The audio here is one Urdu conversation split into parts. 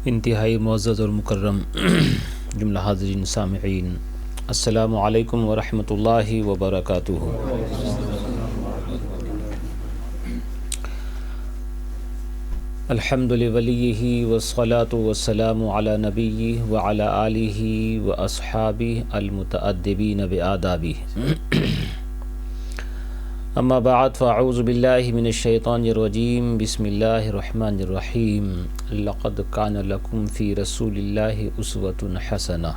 انتہائی معزز اور مکرم جملہ حاضرین سامعین، السلام علیکم ورحمۃ اللہ وبرکاتہ۔ الحمد لولیہ والصلاة والسلام علی نبیہ وعلی آلہ واصحابہ المتأدبین بآدابہ، اما بعد فاعوذ باللہ من الشیطان الرجیم، بسم اللہ الرحمن الرحیم۔ لقد کان لکم فی رسول اللہ اسوۃ حسنہ،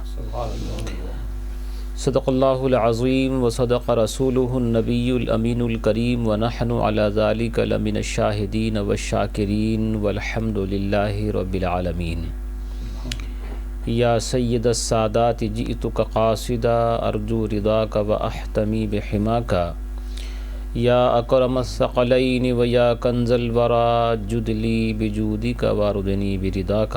صدق اللہ العظیم وصدق رسولہ النبی الامین الکریم، ونحن علی ذلک لمن الشاہدین والشاکرین والحمد للہ رب العالمین۔ یا سید السادات جئتک قاصدا ارجو رضاک واحتمی بحماک، یا اکرم الثقلین و یا کنز الورا جدلی بجودک واردنی برداک۔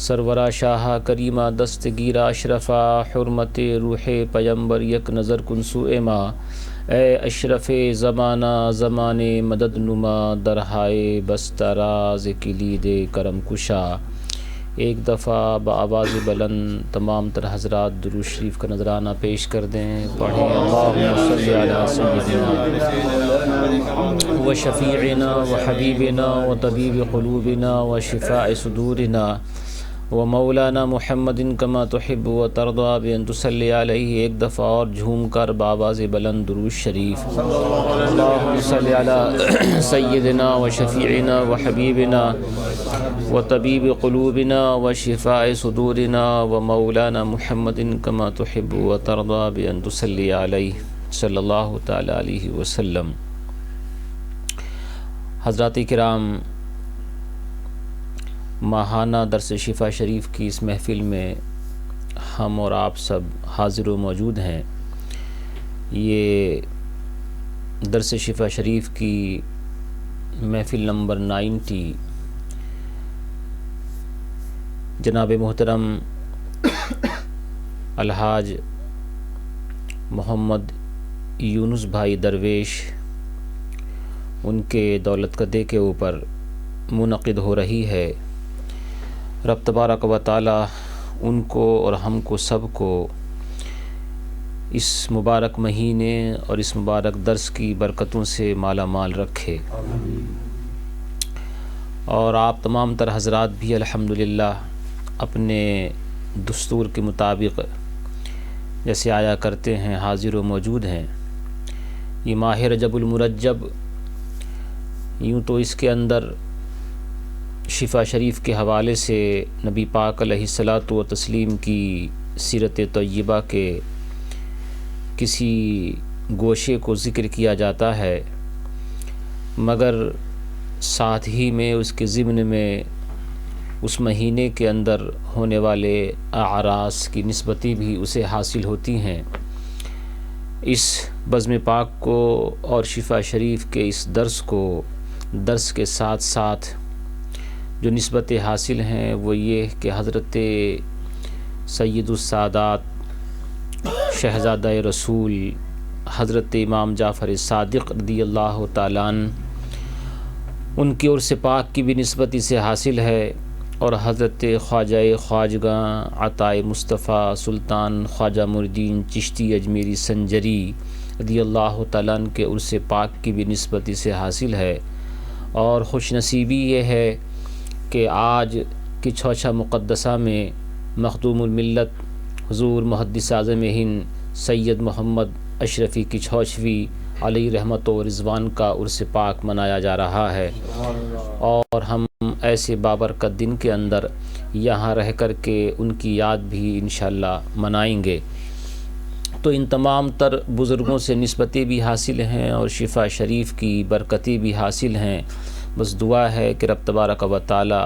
سرورا شاہ کریمہ دستگیرہ اشرفا، حرمت روح پیمبر یک نظر کن سوء ما، اے اشرف زمانہ زمانے مدد نما، درہائے بستراز کلید کرم کشا۔ ایک دفعہ بآواز بلند تمام تر حضرات درود شریف کا نذرانہ پیش کر دیں، پڑھیں اللہم صلی علی سیدنا و شفیعنا و حبیبنا و طبیب قلوبنا و شفاء صدورنا و مولانا محمد کما تحب و ترضا بان تصلی علیہ۔ ایک دفعہ اور جھوم کر بآواز بلند درود شریف، اللہم صلی علی سیدنا و شفیعنا و حبیبنا و طبیب قلوبنا و شفاء صدورنا و مولانا محمد کما تحب و ترضا بان تصلی علیہ صلی اللہ تعالی علیہ وسلم۔ حضرات کرام، ماہانہ درس شفا شریف کی اس محفل میں ہم اور آپ سب حاضر و موجود ہیں۔ یہ درس شفا شریف کی محفل نمبر 90، جناب محترم الحاج محمد یونس بھائی درویش ان کے دولت قدے کے اوپر منعقد ہو رہی ہے۔ رب تبارک و تعالی ان کو اور ہم کو سب کو اس مبارک مہینے اور اس مبارک درس کی برکتوں سے مالا مال رکھے، اور آپ تمام تر حضرات بھی الحمدللہ اپنے دستور کے مطابق جیسے آیا کرتے ہیں حاضر و موجود ہیں۔ یہ ماہ رجب المرجب، یوں تو اس کے اندر شفا شریف کے حوالے سے نبی پاک علیہ الصلاۃ والتسلیم کی سیرت طیبہ کے کسی گوشے کو ذکر کیا جاتا ہے، مگر ساتھ ہی میں اس کے ضمن میں اس مہینے کے اندر ہونے والے اعراس کی نسبتیں بھی اسے حاصل ہوتی ہیں۔ اس بزم پاک کو اور شفا شریف کے اس درس کے ساتھ ساتھ جو نسبتیں حاصل ہیں وہ یہ کہ حضرت سید السادات شہزادہ رسول حضرت امام جعفر صادق رضی اللہ تعالیٰ عنہ، ان کی عرص پاک کی بھی نسبت اسے حاصل ہے، اور حضرت خواجہ خواجگاں عطائے مصطفیٰ سلطان خواجہ معین الدین چشتی اجمیری سنجری رضی اللہ تعالیٰ عنہ کے عرص پاک کی بھی نسبت اسے حاصل ہے۔ اور خوش نصیبی یہ ہے کہ آج کی چوچھا مقدسہ میں مخدوم الملت حضور محدث اعظم ہند سید محمد اشرفی کی چھوچھویں علیہ رحمت و رضوان کا عرص پاک منایا جا رہا ہے، اور ہم ایسے بابرکت دن کے اندر یہاں رہ کر کے ان کی یاد بھی انشاءاللہ منائیں گے۔ تو ان تمام تر بزرگوں سے نسبتیں بھی حاصل ہیں اور شفا شریف کی برکتیں بھی حاصل ہیں۔ بس دعا ہے کہ رب تبارک و تعالی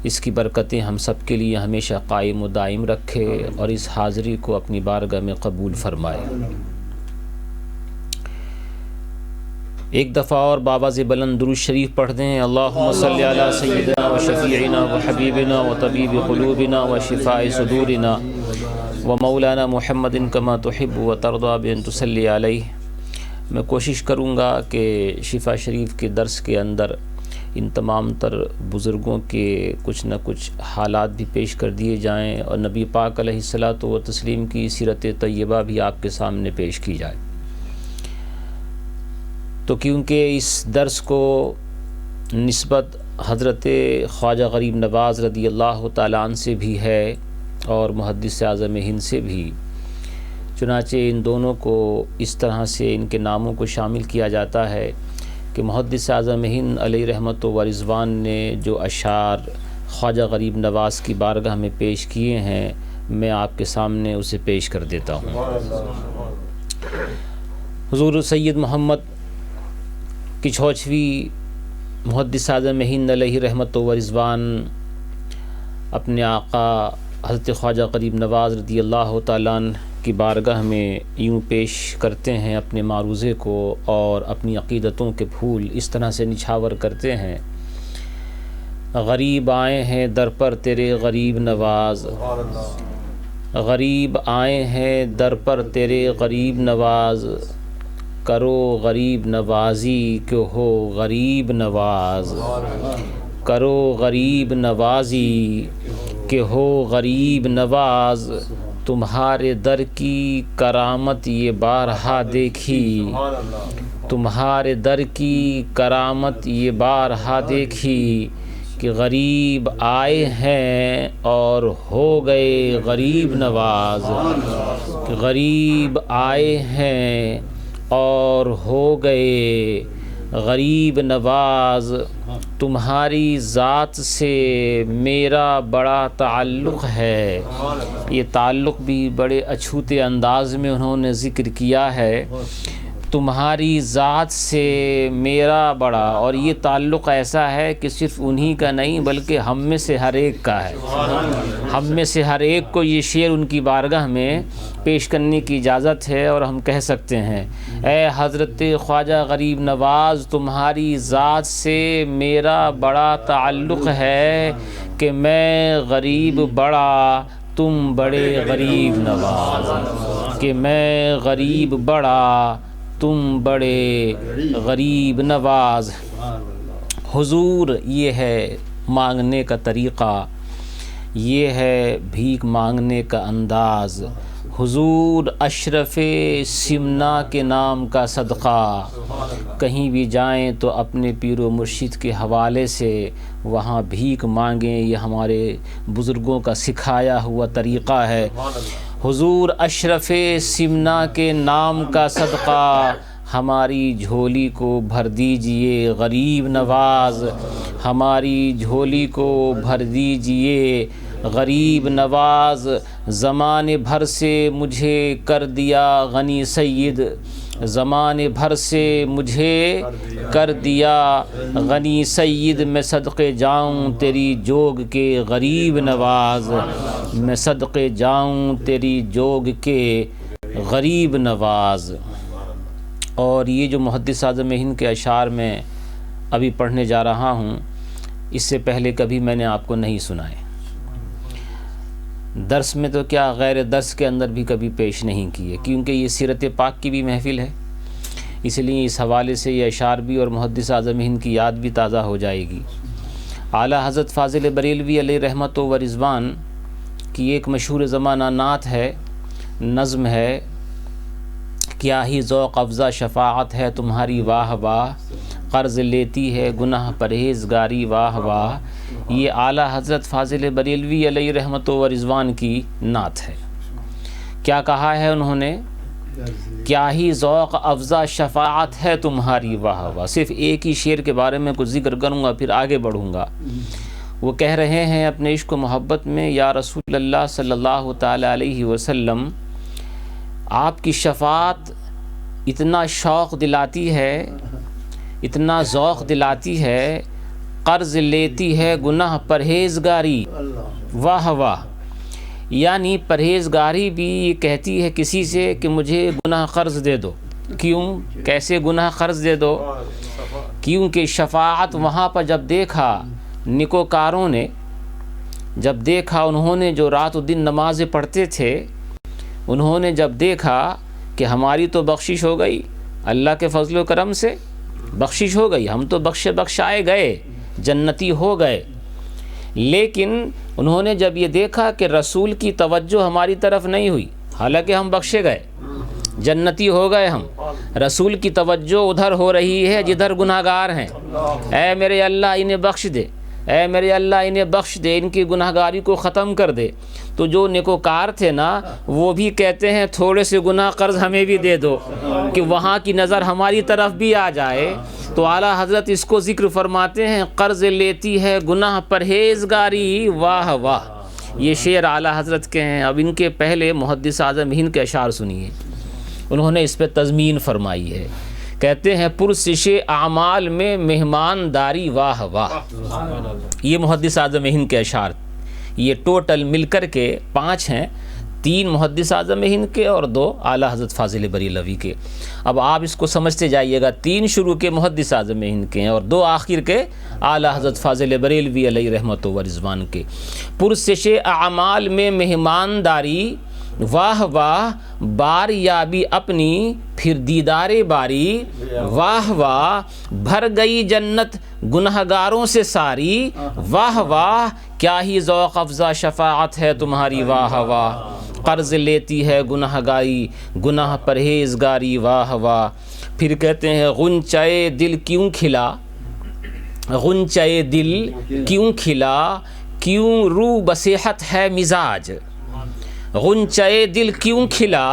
اس کی برکتیں ہم سب کے لیے ہمیشہ قائم و دائم رکھے اور اس حاضری کو اپنی بارگاہ میں قبول فرمائے۔ ایک دفعہ اور بآواز بلند درود شریف پڑھ دیں، اللہم صلی علی سیدنا و شفیعنا و حبیبنا و طبیب قلوبنا و شفاء صدورنا و مولانا محمد کما تحب و ترضا بان تصلی علیہ۔ میں کوشش کروں گا کہ شفا شریف کے درس کے اندر ان تمام تر بزرگوں کے کچھ نہ کچھ حالات بھی پیش کر دیے جائیں اور نبی پاک علیہ الصلاۃ والتسلیم کی سیرت طیبہ بھی آپ کے سامنے پیش کی جائے۔ تو کیونکہ اس درس کو نسبت حضرت خواجہ غریب نواز رضی اللہ تعالیٰ عنہ سے بھی ہے اور محدث اعظم ہند سے بھی، چنانچہ ان دونوں کو اس طرح سے ان کے ناموں کو شامل کیا جاتا ہے کہ محدث اعظم ہند علیہ رحمت و رضوان نے جو اشعار خواجہ غریب نواز کی بارگاہ میں پیش کیے ہیں، میں آپ کے سامنے اسے پیش کر دیتا ہوں۔ حضور سید محمد کی چھوچویں محدث اعظم ہند علیہ رحمت و رضوان اپنے آقا حضرت خواجہ غریب نواز رضی اللہ تعالیٰ عنہ کی بارگاہ میں یوں پیش کرتے ہیں اپنے معروضے کو اور اپنی عقیدتوں کے پھول اس طرح سے نچھاور کرتے ہیں۔ غریب آئے ہیں در پر تیرے غریب نواز، غریب آئے ہیں در پر تیرے غریب نواز، کرو غریب نوازی کہ ہو غریب نواز، کرو غریب نوازی کہ ہو غریب نواز، تمہارے در کی کرامت یہ بارہا دیکھی، تمہارے در کی کرامت یہ بارہا دیکھی، کہ غریب آئے ہیں اور ہو گئے غریب نواز، کہ غریب آئے ہیں اور ہو گئے غریب نواز، تمہاری ذات سے میرا بڑا تعلق ہے۔ یہ تعلق بھی بڑے اچھوتے انداز میں انہوں نے ذکر کیا ہے، تمہاری ذات سے میرا بڑا، اور یہ تعلق ایسا ہے کہ صرف انہی کا نہیں بلکہ ہم میں سے ہر ایک کا ہے۔ ہم میں سے ہر ایک کو یہ شعر ان کی بارگاہ میں پیش کرنے کی اجازت ہے اور ہم کہہ سکتے ہیں، اے حضرت خواجہ غریب نواز، تمہاری ذات سے میرا بڑا تعلق ہے کہ میں غریب بڑا تم بڑے غریب نواز، کہ میں غریب بڑا تم بڑے غریب نواز۔ حضور یہ ہے مانگنے کا طریقہ، یہ ہے بھیک مانگنے کا انداز، حضور اشرف سمنا کے نام کا صدقہ، کہیں بھی جائیں تو اپنے پیر و مرشد کے حوالے سے وہاں بھیک مانگیں، یہ ہمارے بزرگوں کا سکھایا ہوا طریقہ ہے۔ حضور اشرف سمنا کے نام کا صدقہ، ہماری جھولی کو بھر دیجئے غریب نواز، ہماری جھولی کو بھر دیجئے غریب نواز، زمانے بھر سے مجھے کر دیا غنی سید، زمانے بھر سے مجھے کر دیا غنی سید، میں صدقے جاؤں تیری جوگ کے غریب نواز، میں صدقے جاؤں تیری جوگ کے غریب نواز۔ اور یہ جو محدث اعظم ہند کے اشعار میں ابھی پڑھنے جا رہا ہوں، اس سے پہلے کبھی میں نے آپ کو نہیں سنائے، درس میں تو کیا غیر درس کے اندر بھی کبھی پیش نہیں کیے، کیونکہ یہ سیرت پاک کی بھی محفل ہے، اس لیے اس حوالے سے یہ اشعار بھی اور محدث اعظم ہند کی یاد بھی تازہ ہو جائے گی۔ اعلیٰ حضرت فاضل بریلوی علیہ رحمت و رضوان کی ایک مشہور زمانہ نعت ہے، نظم ہے، کیا ہی ذوق افزا شفاعت ہے تمہاری واہ واہ، قرض لیتی ہے گناہ پرہیزگاری واہ واہ، یہ اعلیٰ حضرت فاضل بریلوی علیہ رحمت و رضوان کی نعت ہے۔ کیا کہا ہے انہوں نے؟ کیا ہی ذوق افزا شفاعت ہے تمہاری واہ واہ۔ صرف ایک ہی شعر کے بارے میں کچھ ذکر کروں گا پھر آگے بڑھوں گا۔ وہ کہہ رہے ہیں اپنے عشق و محبت میں، یا رسول اللہ صلی اللہ تعالیٰ علیہ وسلم، آپ کی شفاعت اتنا شوق دلاتی ہے، اتنا ذوق دلاتی ہے، قرض لیتی ہے گناہ پرہیزگاری واہ واہ، یعنی پرہیزگاری بھی یہ کہتی ہے کسی سے کہ مجھے گناہ قرض دے دو۔ کیوں؟ کیسے گناہ قرض دے دو؟ کیونکہ شفاعت وہاں پر جب دیکھا نکوکاروں نے، جب دیکھا انہوں نے جو رات و دن نمازیں پڑھتے تھے، انہوں نے جب دیکھا کہ ہماری تو بخشش ہو گئی، اللہ کے فضل و کرم سے بخشش ہو گئی، ہم تو بخشائے گئے، جنتی ہو گئے، لیکن انہوں نے جب یہ دیکھا کہ رسول کی توجہ ہماری طرف نہیں ہوئی، حالانکہ ہم بخشے گئے، جنتی ہو گئے ہم، رسول کی توجہ ادھر ہو رہی ہے جدھر گناہ گار ہیں، اے میرے اللہ انہیں بخش دے، اے میرے اللہ انہیں بخش دے، ان کی گناہ گاری کو ختم کر دے، تو جو نیکوکار تھے نا وہ بھی کہتے ہیں تھوڑے سے گناہ قرض ہمیں بھی دے دو کہ وہاں کی نظر ہماری طرف بھی آ جائے۔ تو اعلیٰ حضرت اس کو ذکر فرماتے ہیں، قرض لیتی ہے گناہ پرہیزگاری، واہ واہ۔ یہ شعر اعلیٰ حضرت کے ہیں۔ اب ان کے پہلے محدث اعظم ہند کے اشعار سنیے، انہوں نے اس پہ تضمین فرمائی ہے، کہتے ہیں پرسش اعمال میں مہمانداری، واہ واہ۔ یہ محدث اعظم ہند کے اشعار، یہ ٹوٹل مل کر کے 5 ہیں، 3 محدث اعظم ہند کے اور 2 اعلیٰ حضرت فاضل بریلوی کے۔ اب آپ اس کو سمجھتے جائیے گا، 3 شروع کے محدث اعظم ہند کے ہیں اور 2 آخر کے اعلیٰ حضرت فاضل بریلوی علیہ رحمت و رضوان کے۔ پرسش اعمال میں مہمانداری، واہ واہ، بار یابی اپنی پھر دیدار باری، واہ واہ، بھر گئی جنت گنہگاروں سے ساری، واہ واہ، کیا ہی ذوق افزا شفاعت ہے تمہاری، واہ واہ، قرض لیتی ہے گناہ گاری، گناہ پرہیزگاری، واہ واہ۔ پھر کہتے ہیں غنچۂ دل کیوں کھلا، غنچۂ دل کیوں کھلا، کیوں رو بصیحت ہے مزاج، غنچۂ دل کیوں کھلا،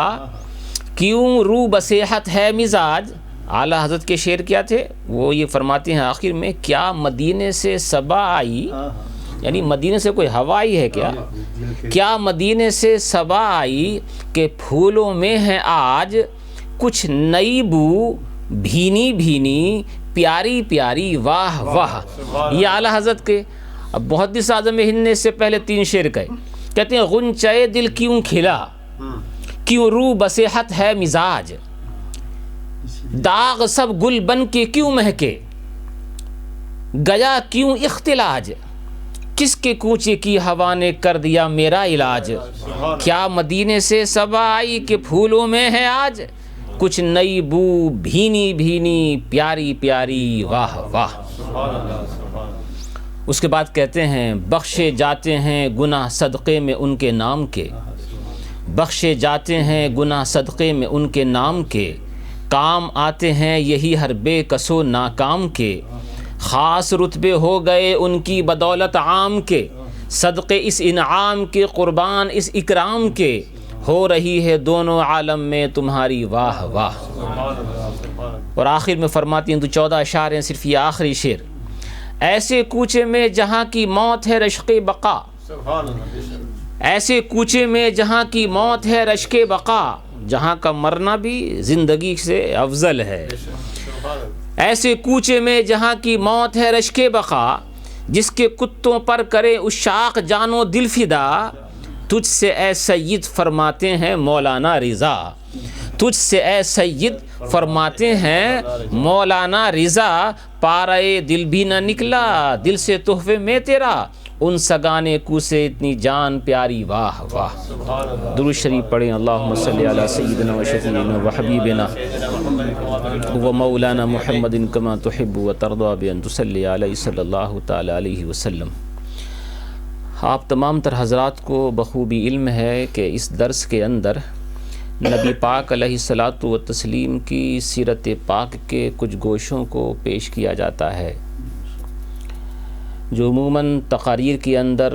کیوں رو بصیحت ہے مزاج۔ اعلیٰ حضرت کے شعر کیا تھے؟ وہ یہ فرماتے ہیں آخر میں، کیا مدینے سے صبا آئی، یعنی مدینے سے کوئی ہوا آئی ہے کیا، کیا مدینے سے صبا آئی کہ پھولوں میں ہے آج کچھ نئی بو، بھینی بھینی پیاری پیاری، واہ واہ۔ یہ اعلیٰ حضرت کے۔ اب محدث اعظم ہند نے اس سے پہلے 3 شعر کہے، کہتے ہیں غنچۂ دل کیوں کھلا، کیوں رو بصیحت ہے مزاج، داغ سب گل بن کے کیوں مہکے، گیا کیوں اختلاج، کس کے کوچے کی ہوا نے کر دیا میرا علاج، کیا مدینے سے صبا آئی کہ پھولوں میں ہے آج کچھ نئی بو، بھینی بھینی پیاری پیاری، واہ واہ۔ اس کے بعد کہتے ہیں بخشے جاتے ہیں گناہ صدقے میں ان کے نام کے، بخشے جاتے ہیں گناہ صدقے میں ان کے نام کے، کام آتے ہیں یہی ہر بے کس و ناکام کے، خاص رتبے ہو گئے ان کی بدولت عام کے، صدقے اس انعام کے قربان اس اکرام کے، ہو رہی ہے دونوں عالم میں تمہاری، واہ واہ۔ اور آخر میں فرماتی ہیں، تو 14 اشعار ہیں، صرف یہ آخری شعر، ایسے کوچے میں جہاں کی موت ہے رشق بقا، ایسے کوچے میں جہاں کی موت ہے رشق بقا، جہاں کا مرنا بھی زندگی سے افضل ہے، ایسے کوچے میں جہاں کی موت ہے رشق بقا، جس کے کتوں پر کرے عشاق جان و دل فدا، تجھ سے اے سید فرماتے ہیں مولانا رضا، تجھ سے اے سید فرماتے ہیں مولانا رضا، پارے دل بھی نہ نکلا دل سے تحفے میں تیرا، ان سگانے کو سے اتنی جان پیاری، واہ واہ۔ درود شریف پڑھیں، اللہم صلی علی سیدنا و شفیعنا و حبیبنا و مولانا محمد کما تحب و ترضی بان تصلی علیہ صلی اللہ تعالی علیہ وسلم۔ آپ تمام تر حضرات کو بخوبی علم ہے کہ اس درس کے اندر نبی پاک علیہ الصلاۃ والتسلیم کی سیرت پاک کے کچھ گوشوں کو پیش کیا جاتا ہے جو عموماً تقاریر کے اندر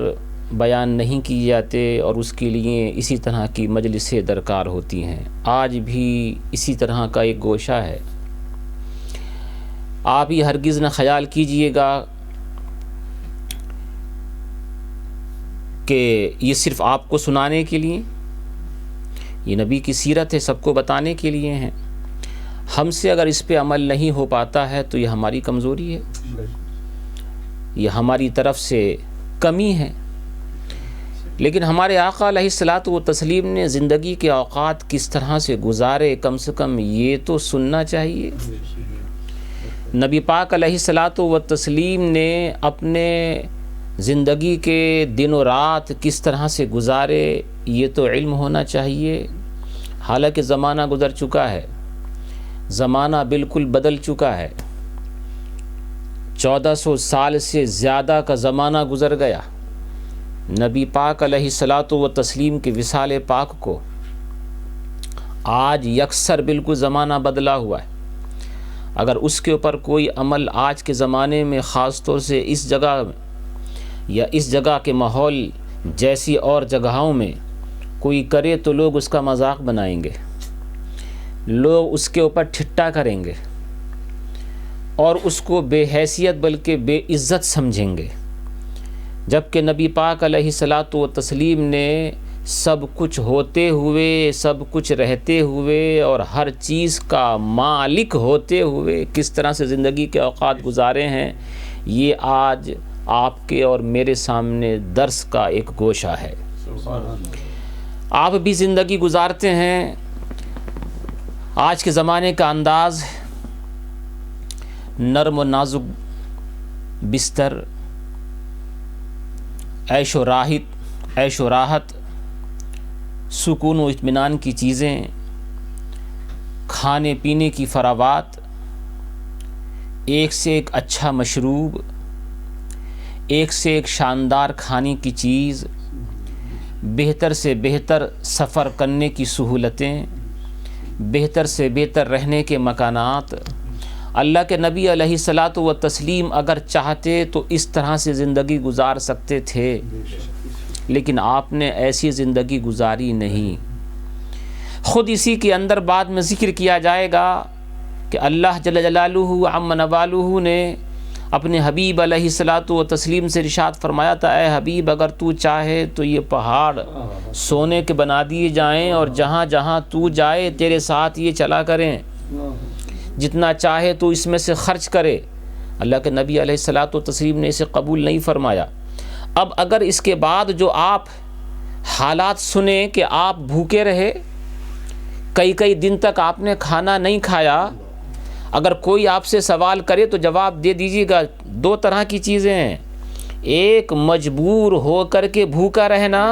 بیان نہیں کی جاتے، اور اس کے لیے اسی طرح کی مجلسیں درکار ہوتی ہیں۔ آج بھی اسی طرح کا ایک گوشہ ہے۔ آپ یہ ہرگز نہ خیال کیجئے گا کہ یہ صرف آپ کو سنانے کے لیے، یہ نبی کی سیرت ہے، سب کو بتانے کے لیے ہیں۔ ہم سے اگر اس پہ عمل نہیں ہو پاتا ہے تو یہ ہماری کمزوری ہے، یہ ہماری طرف سے کمی ہے۔ لیکن ہمارے آقا علیہ الصلاۃ والتسلیم نے زندگی کے اوقات کس طرح سے گزارے، کم سے کم یہ تو سننا چاہیے۔ نبی پاک علیہ الصلاۃ والتسلیم نے اپنے زندگی کے دن و رات کس طرح سے گزارے، یہ تو علم ہونا چاہیے۔ حالانکہ زمانہ گزر چکا ہے، زمانہ بالکل بدل چکا ہے۔ 1400 سال سے زیادہ کا زمانہ گزر گیا نبی پاک علیہ الصلاۃ و تسلیم کے وصال پاک کو، آج یکسر بالکل زمانہ بدلا ہوا ہے۔ اگر اس کے اوپر کوئی عمل آج کے زمانے میں خاص طور سے اس جگہ یا اس جگہ کے ماحول جیسی اور جگہوں میں کوئی کرے تو لوگ اس کا مذاق بنائیں گے، لوگ اس کے اوپر ٹھٹا کریں گے اور اس کو بے حیثیت بلکہ بے عزت سمجھیں گے، جبکہ نبی پاک علیہ الصلاۃ و تسلیم نے سب کچھ ہوتے ہوئے، سب کچھ رہتے ہوئے اور ہر چیز کا مالک ہوتے ہوئے کس طرح سے زندگی کے اوقات گزارے ہیں، یہ آج آپ کے اور میرے سامنے درس کا ایک گوشہ ہے۔ آپ بھی زندگی گزارتے ہیں، آج کے زمانے کا انداز نرم و نازک بستر، عیش و راحت، سکون و اطمینان کی چیزیں، کھانے پینے کی فراوات، ایک سے ایک اچھا مشروب، ایک سے ایک شاندار کھانے کی چیز، بہتر سے بہتر سفر کرنے کی سہولتیں، بہتر سے بہتر رہنے کے مکانات۔ اللہ کے نبی علیہ الصلاۃ و تسلیم اگر چاہتے تو اس طرح سے زندگی گزار سکتے تھے، لیکن آپ نے ایسی زندگی گزاری نہیں۔ خود اسی کے اندر بعد میں ذکر کیا جائے گا کہ اللہ جل جلالہ عم نوالہ نے اپنے حبیب علیہ الصلاۃ و تسلیم سے ارشاد فرمایا تھا، اے حبیب اگر تو چاہے تو یہ پہاڑ سونے کے بنا دیے جائیں اور جہاں جہاں تو جائے تیرے ساتھ یہ چلا کریں، جتنا چاہے تو اس میں سے خرچ کرے۔ اللہ کے نبی علیہ الصلاۃ و تسلیم نے اسے قبول نہیں فرمایا۔ اب اگر اس کے بعد جو آپ حالات سنیں کہ آپ بھوکے رہے، کئی دن تک آپ نے کھانا نہیں کھایا، اگر کوئی آپ سے سوال کرے تو جواب دے دیجیے گا۔ دو طرح کی چیزیں ہیں، ایک مجبور ہو کر کے بھوکا رہنا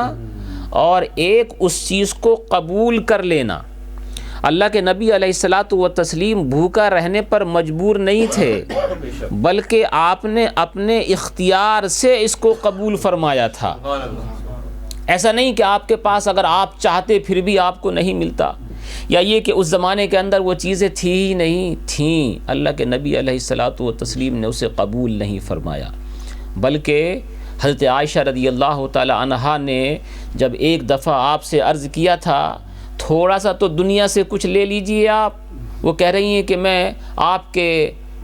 اور ایک اس چیز کو قبول کر لینا۔ اللہ کے نبی علیہ الصلاۃ و تسلیم بھوکا رہنے پر مجبور نہیں تھے، بلکہ آپ نے اپنے اختیار سے اس کو قبول فرمایا تھا۔ ایسا نہیں کہ آپ کے پاس اگر آپ چاہتے پھر بھی آپ کو نہیں ملتا، یا یہ کہ اس زمانے کے اندر وہ چیزیں تھی ہی نہیں تھیں، اللہ کے نبی علیہ الصلاۃ و تسلیم نے اسے قبول نہیں فرمایا، بلکہ حضرت عائشہ رضی اللہ تعالی عنہا نے جب ایک دفعہ آپ سے عرض کیا تھا تھوڑا سا تو دنیا سے کچھ لے لیجئے آپ، وہ کہہ رہی ہیں کہ میں آپ کے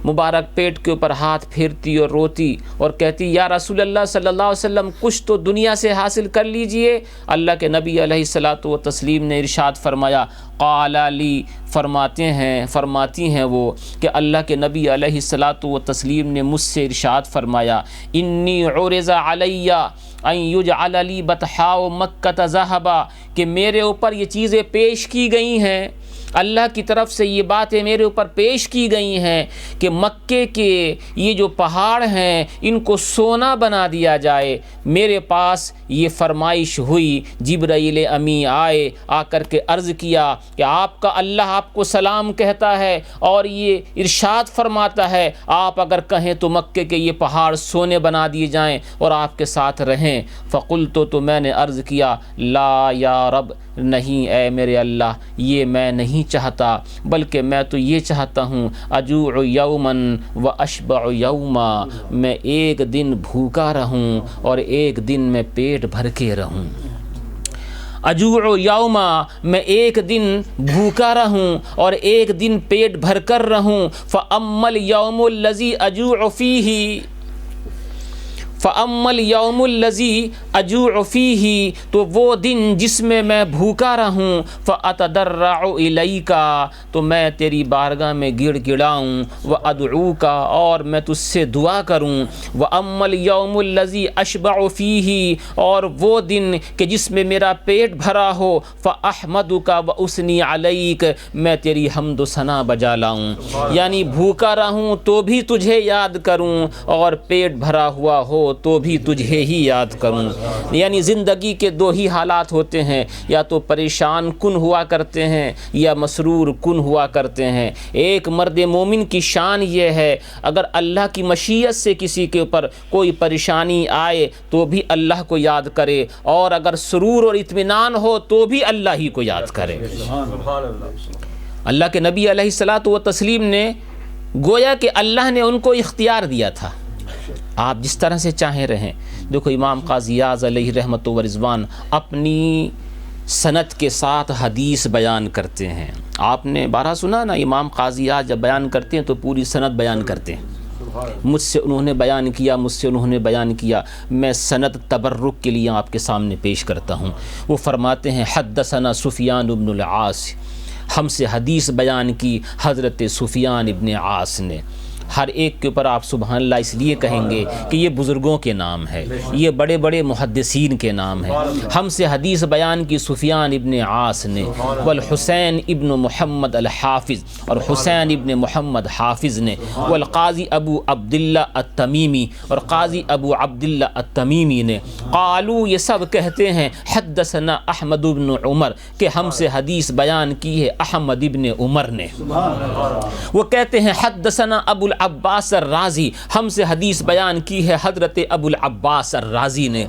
مبارک پیٹ کے اوپر ہاتھ پھیرتی اور روتی اور کہتی یا رسول اللہ صلی اللہ علیہ وسلم کچھ تو دنیا سے حاصل کر لیجئے۔ اللہ کے نبی علیہ الصلاۃ و تسلیم نے ارشاد فرمایا، قال لی، فرماتی ہیں وہ کہ اللہ کے نبی علیہ الصلاۃ و تسلیم نے مجھ سے ارشاد فرمایا، انی عرض علی ان یجعل لی بطحاء مکہ ذہبا، کہ میرے اوپر یہ چیزیں پیش کی گئی ہیں، اللہ کی طرف سے یہ باتیں میرے اوپر پیش کی گئی ہیں کہ مکے کے یہ جو پہاڑ ہیں ان کو سونا بنا دیا جائے۔ میرے پاس یہ فرمائش ہوئی، جبرائیل امی آئے، آ کر کے عرض کیا کہ آپ کا اللہ آپ کو سلام کہتا ہے اور یہ ارشاد فرماتا ہے آپ اگر کہیں تو مکے کے یہ پہاڑ سونے بنا دیے جائیں اور آپ کے ساتھ رہیں۔ فقلت، تو میں نے عرض کیا، لا یا رب، نہیں اے میرے اللہ، یہ میں نہیں چاہتا، بلکہ میں تو یہ چاہتا ہوں اجوع یومن و اشبع یوما، میں ایک دن بھوکا رہوں اور ایک دن میں پیٹ بھر کے رہوں۔ اجوع یوما، میں ایک دن بھوکا رہوں اور ایک دن پیٹ بھر کر رہوں۔ فاما الیوم الذی اجوع فیہ، فَأَمَّا الْيَوْمُ الَّذِي أَجُوعُ فِيهِ، تو وہ دن جس میں بھوکا رہوں، فَأَتَضَرَّعُ إِلَيْكَ، تو میں تیری بارگاہ میں گڑ گڑاؤں، وَأَدْعُوكَ، اور میں تجھ سے دعا کروں، وَأَمَّا الْيَوْمُ الَّذِي أَشْبَعُ فِيهِ، اور وہ دن کہ جس میں میرا پیٹ بھرا ہو، فَأَحْمَدُكَ وَأُثْنِي عَلَيْكَ، میں تیری حمد و ثنا بجا لاؤں، یعنی بھوکا رہوں تو بھی تجھے یاد کروں اور پیٹ بھرا ہوا ہو تو بھی تجھے ہی یاد کروں۔ یعنی زندگی کے دو ہی حالات ہوتے ہیں، یا تو پریشان کن ہوا کرتے ہیں یا مسرور کن ہوا کرتے ہیں۔ ایک مرد مومن کی شان یہ ہے، اگر اللہ کی مشیت سے کسی کے اوپر کوئی پریشانی آئے تو بھی اللہ کو یاد کرے، اور اگر سرور اور اطمینان ہو تو بھی اللہ ہی کو یاد کرے۔ اللہ کے نبی علیہ الصلاۃ والتسلیم نے گویا کہ اللہ نے ان کو اختیار دیا تھا، آپ جس طرح سے چاہیں رہیں۔ دیکھو امام قاضی اعظم علیہ رحمت و رضوان اپنی سند کے ساتھ حدیث بیان کرتے ہیں۔ آپ نے بارہا سنا نا، امام قاضی اعظم جب بیان کرتے ہیں تو پوری سند بیان کرتے ہیں۔ مجھ سے انہوں نے بیان کیا، مجھ سے انہوں نے بیان کیا، میں سند تبرک کے لیے آپ کے سامنے پیش کرتا ہوں۔ وہ فرماتے ہیں حدثنا سفیان بن العاص، ہم سے حدیث بیان کی حضرت سفیان ابن عاص نے۔ ہر ایک کے اوپر آپ سبحان اللہ اس لیے کہیں گے کہ یہ بزرگوں کے نام ہے، یہ بڑے بڑے محدثین کے نام ہیں۔ ہم سے حدیث بیان کی سفیان ابن عاص نے، والحسین ابن محمد الحافظ، اور حسین ابن محمد حافظ نے، والقاضی ابو عبداللہ التمیمی، اور قاضی ابو عبداللہ التمیمی نے۔ قالو، یہ سب کہتے ہیں حدثنا احمد بن عمر، کہ ہم سے حدیث بیان کی ہے احمد ابن عمر نے۔ وہ کہتے ہیں حدثنا ابو العباس الرازی، ہم سے حدیث بیان کی ہے حضرت ابو العباس الرازی نے۔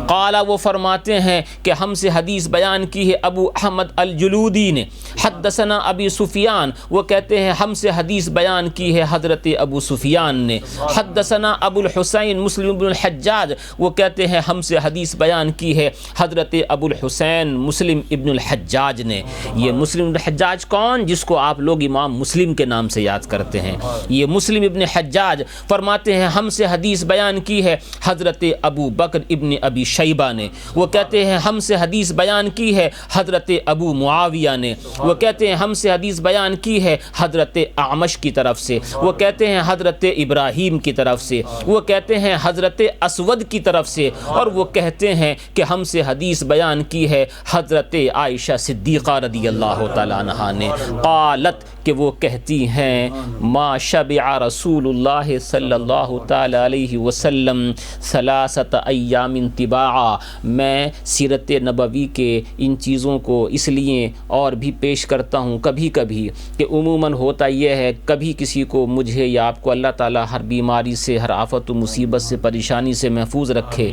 قال، وہ فرماتے ہیں کہ ہم سے حدیث بیان کی ہے ابو احمد الجلودی نے۔ حدثنا ابی سفیان، وہ کہتے ہیں ہم سے حدیث بیان کی ہے حضرت ابو سفیان نے۔ حدثنا ابو الحسین مسلم بن الحجاج، وہ کہتے ہیں ہم سے حدیث بیان کی ہے حضرت ابو الحسین مسلم ابن الحجاج نے۔ یہ مسلم ابن الحجاج کون؟ جس کو آپ لوگ امام مسلم کے نام سے یاد کرتے ہیں۔ یہ مسلم ابن حجاج فرماتے ہیں ہم سے حدیث بیان کی ہے حضرت ابو بکر ابن ابی شیبہ نے۔ وہ کہتے ہیں ہم سے حدیث بیان کی ہے حضرت ابو معاویہ نے۔ وہ کہتے ہیں ہم سے حدیث بیان کی ہے حضرت اعمش کی طرف سے۔ وہ کہتے ہیں حضرت ابراہیم کی طرف سے۔ وہ کہتے ہیں حضرت اسود کی طرف سے، اور وہ کہتے ہیں کہ ہم سے حدیث بیان کی ہے حضرت عائشہ صدیقہ رضی اللہ تعالیٰ عنہا نے۔ قالت، کہ وہ کہتی ہیں ما شبع رسول اللہ صلی اللہ تعالی علیہ وسلم ثلاثۃ ایام طباعا۔ میں سیرت نبوی کے ان چیزوں کو اس لیے اور بھی پیش کرتا ہوں کبھی کبھی کہ عموماً ہوتا یہ ہے، کبھی کسی کو، مجھے یا آپ کو اللہ تعالیٰ ہر بیماری سے، ہر آفت و مصیبت سے، پریشانی سے محفوظ رکھے،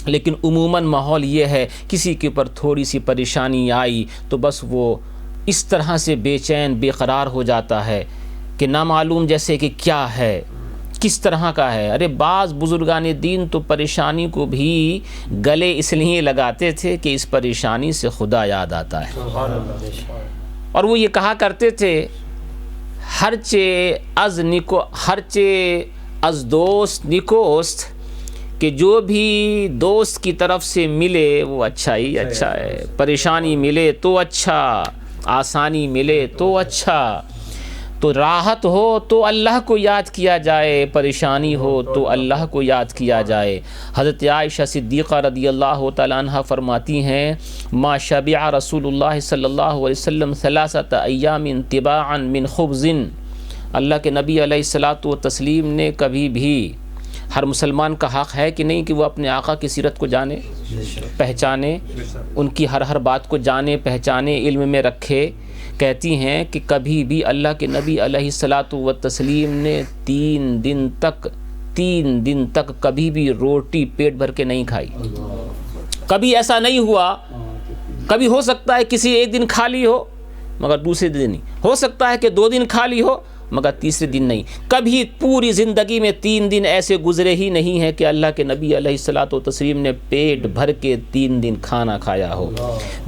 لیکن عموماً ماحول یہ ہے کسی کے اوپر تھوڑی سی پریشانی آئی تو بس وہ اس طرح سے بے چین بے قرار ہو جاتا ہے کہ نامعلوم جیسے کہ کیا ہے، کس طرح کا ہے۔ ارے بعض بزرگان دین تو پریشانی کو بھی گلے اس لیے لگاتے تھے کہ اس پریشانی سے خدا یاد آتا ہے، اور وہ یہ کہا کرتے تھے ہرچے از دوست نکوست، کہ جو بھی دوست کی طرف سے ملے وہ اچھا ہی اچھا ہے، پریشانی ملے تو اچھا، آسانی ملے تو اچھا، تو راحت ہو تو اللہ کو یاد کیا جائے، پریشانی ہو تو اللہ کو یاد کیا جائے۔ حضرت عائشہ صدیقہ رضی اللہ تعالیٰ عنہ فرماتی ہیں ما شبع رسول اللہ صلی اللہ علیہ وسلم ثلاثۃ ایام طباعا من خبز۔ اللہ کے نبی علیہ الصلاۃ والتسلیم نے کبھی بھی، ہر مسلمان کا حق ہے کہ نہیں کہ وہ اپنے آقا کی سیرت کو جانے، پہچانے، ان کی ہر بات کو جانے، پہچانے، علم میں رکھے۔ کہتی ہیں کہ کبھی بھی اللہ کے نبی علیہ الصلاۃ والتسلیم نے 3 دن تک کبھی بھی روٹی پیٹ بھر کے نہیں کھائی۔ کبھی ایسا نہیں ہوا، کبھی ہو سکتا ہے کسی ایک دن کھا لی ہو مگر دوسرے دن نہیں، ہو سکتا ہے کہ 2 دن کھا لی ہو مگر تیسرے دن نہیں۔ کبھی پوری زندگی میں 3 دن ایسے گزرے ہی نہیں ہیں کہ اللہ کے نبی علیہ الصلاۃ والتسلیم نے پیٹ بھر کے 3 دن کھانا کھایا ہو۔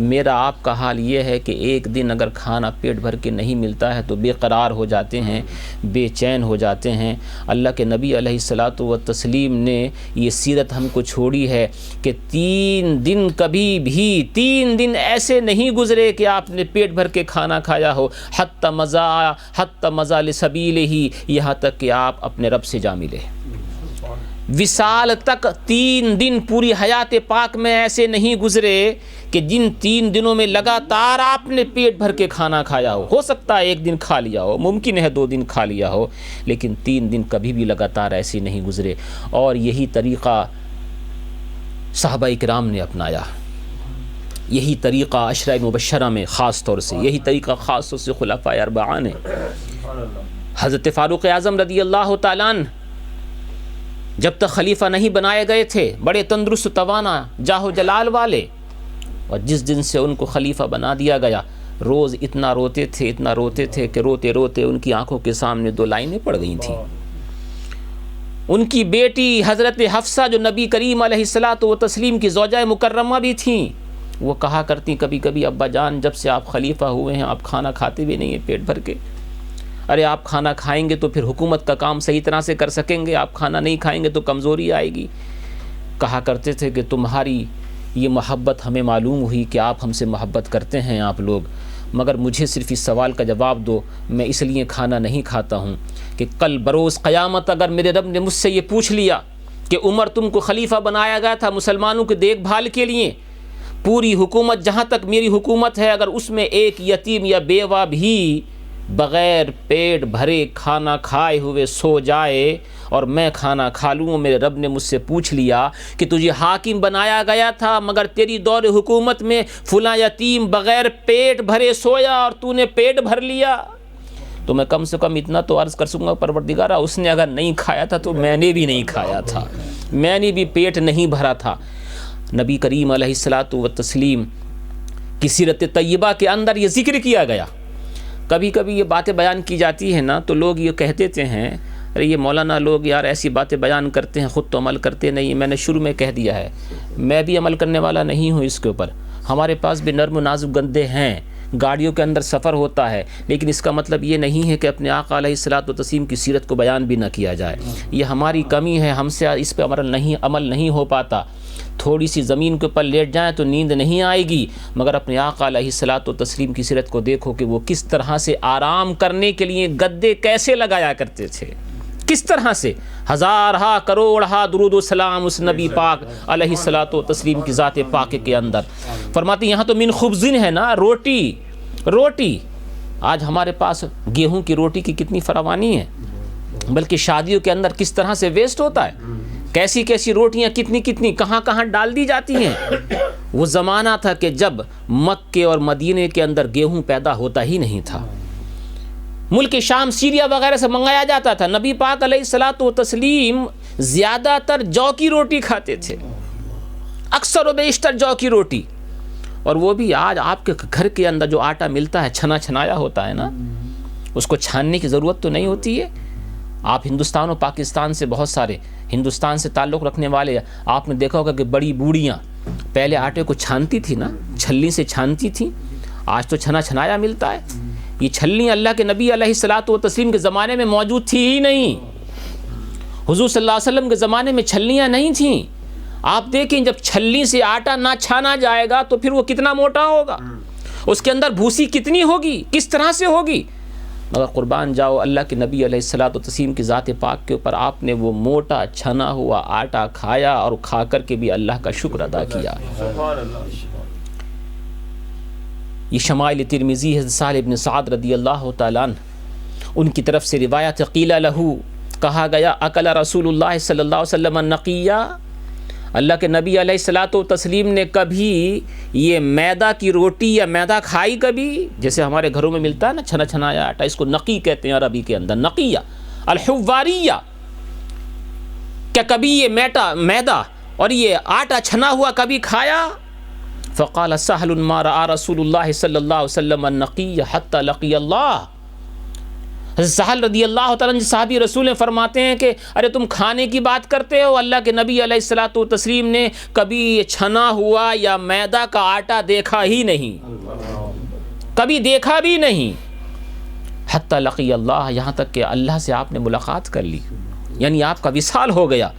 میرا آپ کا حال یہ ہے کہ ایک دن اگر کھانا پیٹ بھر کے نہیں ملتا ہے تو بے قرار ہو جاتے ہیں، بے چین ہو جاتے ہیں۔ اللہ کے نبی علیہ الصلاۃ والتسلیم نے یہ سیرت ہم کو چھوڑی ہے کہ 3 دن، کبھی بھی 3 دن ایسے نہیں گزرے کہ آپ نے پیٹ بھر کے کھانا کھایا ہو، حتی مزا سبیلہ ہی، یہاں تک کہ آپ اپنے رب سے جا ملے۔ وصال تک 3 دن پوری حیات پاک میں ایسے نہیں گزرے کہ جن 3 دنوں میں لگاتار آپ نے پیٹ بھر کے کھانا کھایا ہو سکتا ہے 1 دن کھا لیا ہو، ممکن ہے 2 دن کھا لیا ہو، لیکن 3 دن کبھی بھی لگاتار ایسے نہیں گزرے۔ اور یہی طریقہ صحابہ کرام نے اپنایا، یہی طریقہ عشرہ مبشرہ میں خاص طور سے، یہی طریقہ خاص طور سے خلفائے اربعہ نے۔ حضرت فاروق اعظم رضی اللہ تعالیٰ عنہ جب تک خلیفہ نہیں بنائے گئے تھے، بڑے تندرست توانا جاہ و جلال والے، اور جس دن سے ان کو خلیفہ بنا دیا گیا روز اتنا روتے تھے کہ روتے روتے ان کی آنکھوں کے سامنے 2 لائنیں پڑ گئی تھیں۔ ان کی بیٹی حضرت حفصہ جو نبی کریم علیہ الصلاۃ والتسلیم کی زوجہ مکرمہ بھی تھیں، وہ کہا کرتی کبھی کبھی ابا جان جب سے آپ خلیفہ ہوئے ہیں آپ کھانا کھاتے بھی نہیں ہیں پیٹ بھر کے، ارے آپ کھانا کھائیں گے تو پھر حکومت کا کام صحیح طرح سے کر سکیں گے، آپ کھانا نہیں کھائیں گے تو کمزوری آئے گی۔ کہا کرتے تھے کہ تمہاری یہ محبت ہمیں معلوم ہوئی کہ آپ ہم سے محبت کرتے ہیں آپ لوگ، مگر مجھے صرف اس سوال کا جواب دو، میں اس لیے کھانا نہیں کھاتا ہوں کہ کل بروز قیامت اگر میرے رب نے مجھ سے یہ پوچھ لیا کہ عمر تم کو خلیفہ بنایا گیا تھا مسلمانوں کی دیکھ بھال کے لیے، پوری حکومت جہاں تک میری حکومت ہے اگر اس میں ایک یتیم یا بیوہ بھی بغیر پیٹ بھرے کھانا کھائے ہوئے سو جائے اور میں کھانا کھا لوں، میرے رب نے مجھ سے پوچھ لیا کہ تجھے حاکم بنایا گیا تھا مگر تیری دور حکومت میں فلاں یتیم بغیر پیٹ بھرے سویا اور تو نے پیٹ بھر لیا، تو میں کم سے کم اتنا تو عرض کر سکوں گا پروردگارا اس نے اگر نہیں کھایا تھا تو میں نے بھی نہیں کھایا تھا، میں نے بھی پیٹ نہیں بھرا تھا۔ نبی کریم علیہ الصلاۃ والتسلیم کی سیرت طیبہ کے اندر یہ ذکر کیا گیا۔ کبھی کبھی یہ باتیں بیان کی جاتی ہیں نا تو لوگ یہ کہتے ہیں ارے یہ مولانا لوگ یار ایسی باتیں بیان کرتے ہیں خود تو عمل کرتے نہیں۔ میں نے شروع میں کہہ دیا ہے میں بھی عمل کرنے والا نہیں ہوں اس کے اوپر، ہمارے پاس بھی نرم و نازک گندے ہیں، گاڑیوں کے اندر سفر ہوتا ہے، لیکن اس کا مطلب یہ نہیں ہے کہ اپنے آقا علیہ الصلاۃ والتسلیم کی سیرت کو بیان بھی نہ کیا جائے، یہ ہماری کمی ہے، ہم سے اس پہ عمل نہیں ہو پاتا۔ تھوڑی سی زمین کے اوپر لیٹ جائیں تو نیند نہیں آئے گی، مگر اپنے آقا علیہ الصلاۃ والتسلیم کی سیرت کو دیکھو کہ وہ کس طرح سے آرام کرنے کے لیے گدے کیسے لگایا کرتے تھے، کس طرح سے ہزارہا کروڑہا درود و سلام اس نبی پاک علیہ الصلاۃ والتسلیم کی ذات پاک کے اندر۔ فرماتے یہاں تو من خبزن ہے نا، روٹی آج ہمارے پاس گیہوں کی روٹی کی کتنی فراوانی ہے، بلکہ شادیوں کے اندر کس طرح سے ویسٹ ہوتا ہے، کیسی کیسی روٹیاں کتنی کہاں ڈال دی جاتی ہیں۔ وہ زمانہ تھا کہ جب مکے اور مدینے کے اندر گیہوں پیدا ہوتا ہی نہیں تھا، ملک شام سیریا وغیرہ سے منگایا جاتا تھا، نبی پاک علیہ الصلاۃ والتسلیم زیادہ تر جو کی روٹی کھاتے تھے، اکثر و بیشتر جو کی روٹی، اور وہ بھی آج آپ کے گھر کے اندر جو آٹا ملتا ہے چھنا ہوتا ہے نا، اس کو چھاننے کی ضرورت تو نہیں ہوتی ہے۔ آپ ہندوستان اور پاکستان سے بہت سارے ہندوستان سے تعلق رکھنے والے آپ نے دیکھا ہوگا کہ بڑی بوڑھیاں پہلے آٹے کو چھانتی تھی نا، چھلنی سے چھانتی تھیں، آج تو چھنایا ملتا ہے۔ یہ چھلنی اللہ کے نبی علیہ الصلاۃ والتسلیم کے زمانے میں موجود تھی ہی نہیں، حضور صلی اللہ علیہ وسلم کے زمانے میں چھلنیاں نہیں تھیں۔ آپ دیکھیں جب چھلنی سے آٹا نہ چھانا جائے گا تو پھر وہ کتنا موٹا ہوگا، اس کے اندر بھوسی کتنی ہوگی، کس طرح سے ہوگی، مگر قربان جاؤ اللہ کے نبی علیہ الصلاۃ والتسلیم کی ذات پاک کے اوپر آپ نے وہ موٹا چھنا ہوا آٹا کھایا اور کھا کر کے بھی اللہ کا شکر ادا کیا۔ یہ شمائل ترمذی حضرت سہل بن سعد رضی اللہ تعالیٰ عنہ ان کی طرف سے روایت، قیل لہو کہا گیا اکل رسول اللہ صلی اللہ علیہ وسلم النقیہ، اللہ کے نبی علیہ الصلاۃ والتسلیم نے کبھی یہ میدا کی روٹی یا میدا کھائی کبھی، جیسے ہمارے گھروں میں ملتا ہے نا چھنایا آٹا، اس کو نقی کہتے ہیں عربی کے اندر، نقیہ الحواریہ، کیا کبھی یہ میدا اور یہ آٹا چھنا ہوا کبھی کھایا؟ فقال سہل ما رأى رسول اللہ صلی اللہ علیہ وسلم النقیہ حتی لقی اللہ۔ حضرت سہل رضی اللہ تعالیٰ صحابی رسول فرماتے ہیں کہ ارے تم کھانے کی بات کرتے ہو، اللہ کے نبی علیہ الصلاۃ والتسلیم نے کبھی چھنا ہوا یا میدا کا آٹا دیکھا ہی نہیں، کبھی دیکھا بھی نہیں، حتی لقی اللہ، یہاں تک کہ اللہ سے آپ نے ملاقات کر لی، یعنی آپ کا وصال ہو گیا۔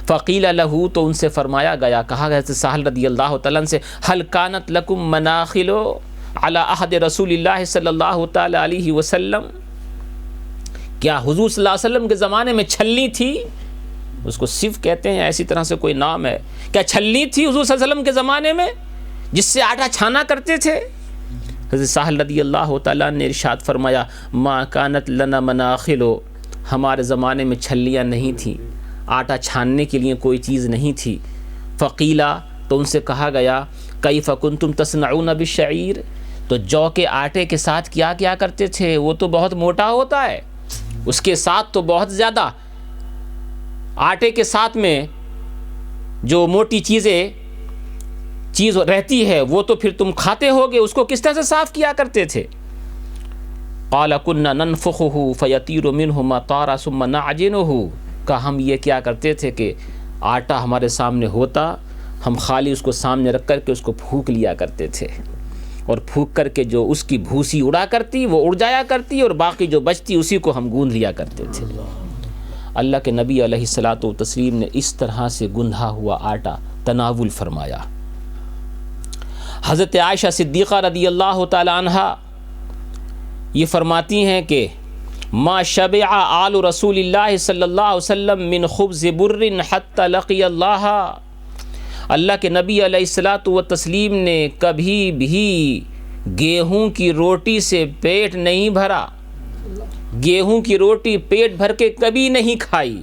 فقیل لہو، تو ان سے فرمایا گیا، کہا گیا سہل رضی اللہ تعالیٰ سے، حل کانت لکم مناخل علی عہد رسول اللہ صلی اللہ تعالی علیہ وسلم، کیا حضور صلی اللہ علیہ وسلم کے زمانے میں چھلنی تھی؟ اس کو صف کہتے ہیں، ایسی طرح سے کوئی نام ہے؟ کیا چھلنی تھی حضور صلی اللہ علیہ وسلم کے زمانے میں جس سے آٹا چھانا کرتے تھے؟ حضرت سہل رضی اللہ تعالیٰ نے ارشاد فرمایا ما کانت لنا مناخل، ہمارے زمانے میں چھلیاں نہیں تھیں، آٹا چھاننے کے لیے کوئی چیز نہیں تھی۔ فقیلا، تو ان سے کہا گیا کیف کنتم تصنعون بالشعیر، تو جو کے آٹے کے ساتھ کیا کیا کرتے تھے؟ وہ تو بہت موٹا ہوتا ہے، اس کے ساتھ تو بہت زیادہ آٹے کے ساتھ میں جو موٹی چیز رہتی ہے وہ تو پھر تم کھاتے ہوگے، اس کو کس طرح سے صاف کیا کرتے تھے؟ قال كنا ننفخه فيطير منه ما طار ثم نعجنه، کہ ہم یہ کیا کرتے تھے کہ آٹا ہمارے سامنے ہوتا، ہم خالی اس کو سامنے رکھ کر کے اس کو پھونک لیا کرتے تھے، اور پھونک کر کے جو اس کی بھوسی اڑا کرتی وہ اڑ جایا کرتی، اور باقی جو بچتی اسی کو ہم گوندھ لیا کرتے تھے۔ اللہ کے نبی علیہ الصلاۃ والتسلیم نے اس طرح سے گندھا ہوا آٹا تناول فرمایا۔ حضرت عائشہ صدیقہ رضی اللہ تعالی عنہ یہ فرماتی ہیں کہ ما شبع آل رسول اللہ صلی اللہ علیہ وسلم من خبز بر حتی لقی اللہ، اللہ کے نبی علیہ الصلاۃ والتسلیم نے کبھی بھی گیہوں کی روٹی سے پیٹ نہیں بھرا، گیہوں کی روٹی پیٹ بھر کے کبھی نہیں کھائی،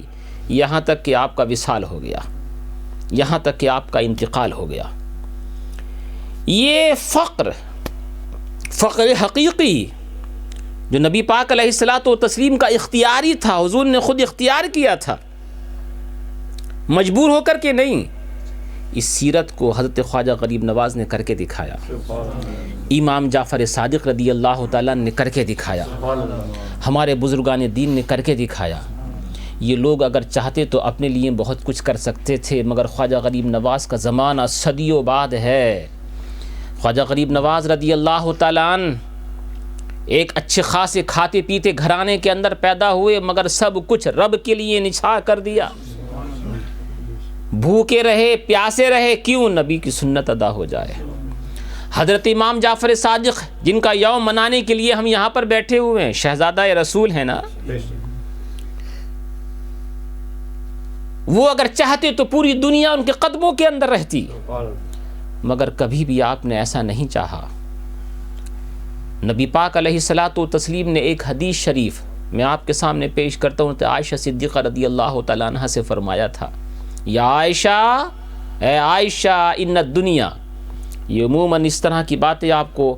یہاں تک کہ آپ کا وصال ہو گیا، یہاں تک کہ آپ کا انتقال ہو گیا۔ یہ فقر حقیقی جو نبی پاک علیہ الصلاۃ والتسلیم کا اختیاری تھا، حضور نے خود اختیار کیا تھا، مجبور ہو کر کے نہیں، اس سیرت کو حضرت خواجہ غریب نواز نے کر کے دکھایا، امام جعفر صادق رضی اللہ تعالیٰ نے کر کے دکھایا، ہمارے بزرگان دین نے کر کے دکھایا۔ یہ لوگ اگر چاہتے تو اپنے لیے بہت کچھ کر سکتے تھے، مگر خواجہ غریب نواز کا زمانہ صدیوں بعد ہے۔ خواجہ غریب نواز رضی اللہ تعالیٰ عنہ ایک اچھے خاصے کھاتے پیتے گھرانے کے اندر پیدا ہوئے، مگر سب کچھ رب کے لیے نچھا کر دیا، بھوکے رہے پیاسے رہے، کیوں؟ نبی کی سنت ادا ہو جائے۔ حضرت امام جعفر صادق جن کا یوم منانے کے لیے ہم یہاں پر بیٹھے ہوئے ہیں، شہزادہ رسول ہیں نا، وہ اگر چاہتے تو پوری دنیا ان کے قدموں کے اندر رہتی، مگر کبھی بھی آپ نے ایسا نہیں چاہا۔ نبی پاک علیہ الصلاۃ والتسلیم نے ایک حدیث شریف میں آپ کے سامنے پیش کرتا ہوں، تو عائشہ صدیقہ رضی اللہ تعالیٰ عنہ سے فرمایا تھا، یا عائشہ، اے عائشہ، ان الدنیا، یہ عموماً اس طرح کی باتیں آپ کو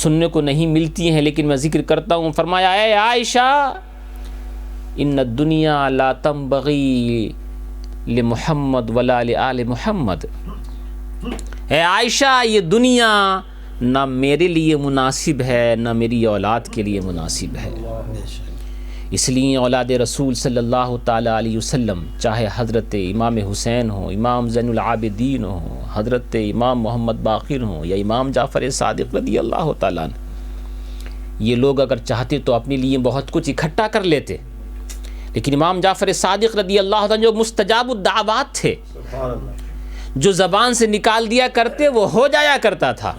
سننے کو نہیں ملتی ہیں لیکن میں ذکر کرتا ہوں، فرمایا اے عائشہ، ان الدنیا لا تنبغی لمحمد ولا لآل محمد، اے عائشہ یہ دنیا نہ میرے لیے مناسب ہے نہ میری اولاد کے لیے مناسب ہے۔ اس لیے اولاد رسول صلی اللہ تعالیٰ علیہ وسلم، چاہے حضرت امام حسین ہوں، امام زین العابدین ہوں، حضرت امام محمد باقر ہوں، یا امام جعفر صادق رضی اللہ تعالیٰ عنہ، یہ لوگ اگر چاہتے تو اپنے لیے بہت کچھ اکٹھا کر لیتے، لیکن امام جعفر صادق رضی اللہ عنہ جو مستجاب الدعوات تھے، جو زبان سے نکال دیا کرتے وہ ہو جایا کرتا تھا،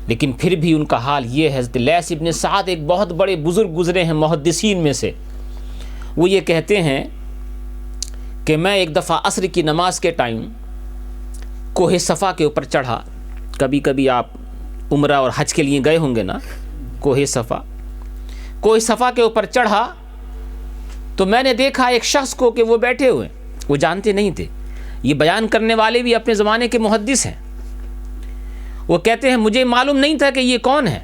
لیکن پھر بھی ان کا حال یہ ہے۔ حضرت لیث ابن سعد ایک بہت بڑے بزرگ گزرے ہیں محدثین میں سے، وہ یہ کہتے ہیں کہ میں ایک دفعہ عصر کی نماز کے ٹائم کوہ صفا کے اوپر چڑھا، کبھی کبھی آپ عمرہ اور حج کے لیے گئے ہوں گے نا، کوہ صفا کے اوپر چڑھا تو میں نے دیکھا ایک شخص کو کہ وہ بیٹھے ہوئے، وہ جانتے نہیں تھے، یہ بیان کرنے والے بھی اپنے زمانے کے محدث ہیں، وہ کہتے ہیں مجھے معلوم نہیں تھا کہ یہ کون ہے،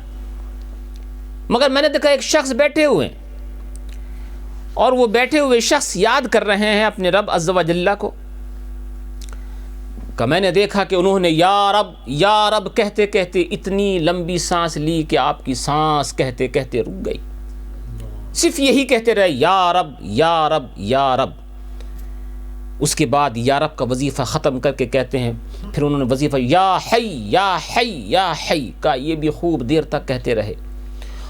مگر میں نے دیکھا ایک شخص بیٹھے ہوئے، اور وہ بیٹھے ہوئے شخص یاد کر رہے ہیں اپنے رب عز و جل کو، کہ میں نے دیکھا کہ انہوں نے یا رب کہتے کہتے اتنی لمبی سانس لی کہ آپ کی سانس کہتے کہتے رک گئی، صرف یہی کہتے رہے یا رب یا رب یا رب۔ اس کے بعد یا رب کا وظیفہ ختم کر کے کہتے ہیں، پھر انہوں نے وظیفہ یا حی یا حی یا حی کا یہ بھی خوب دیر تک کہتے رہے،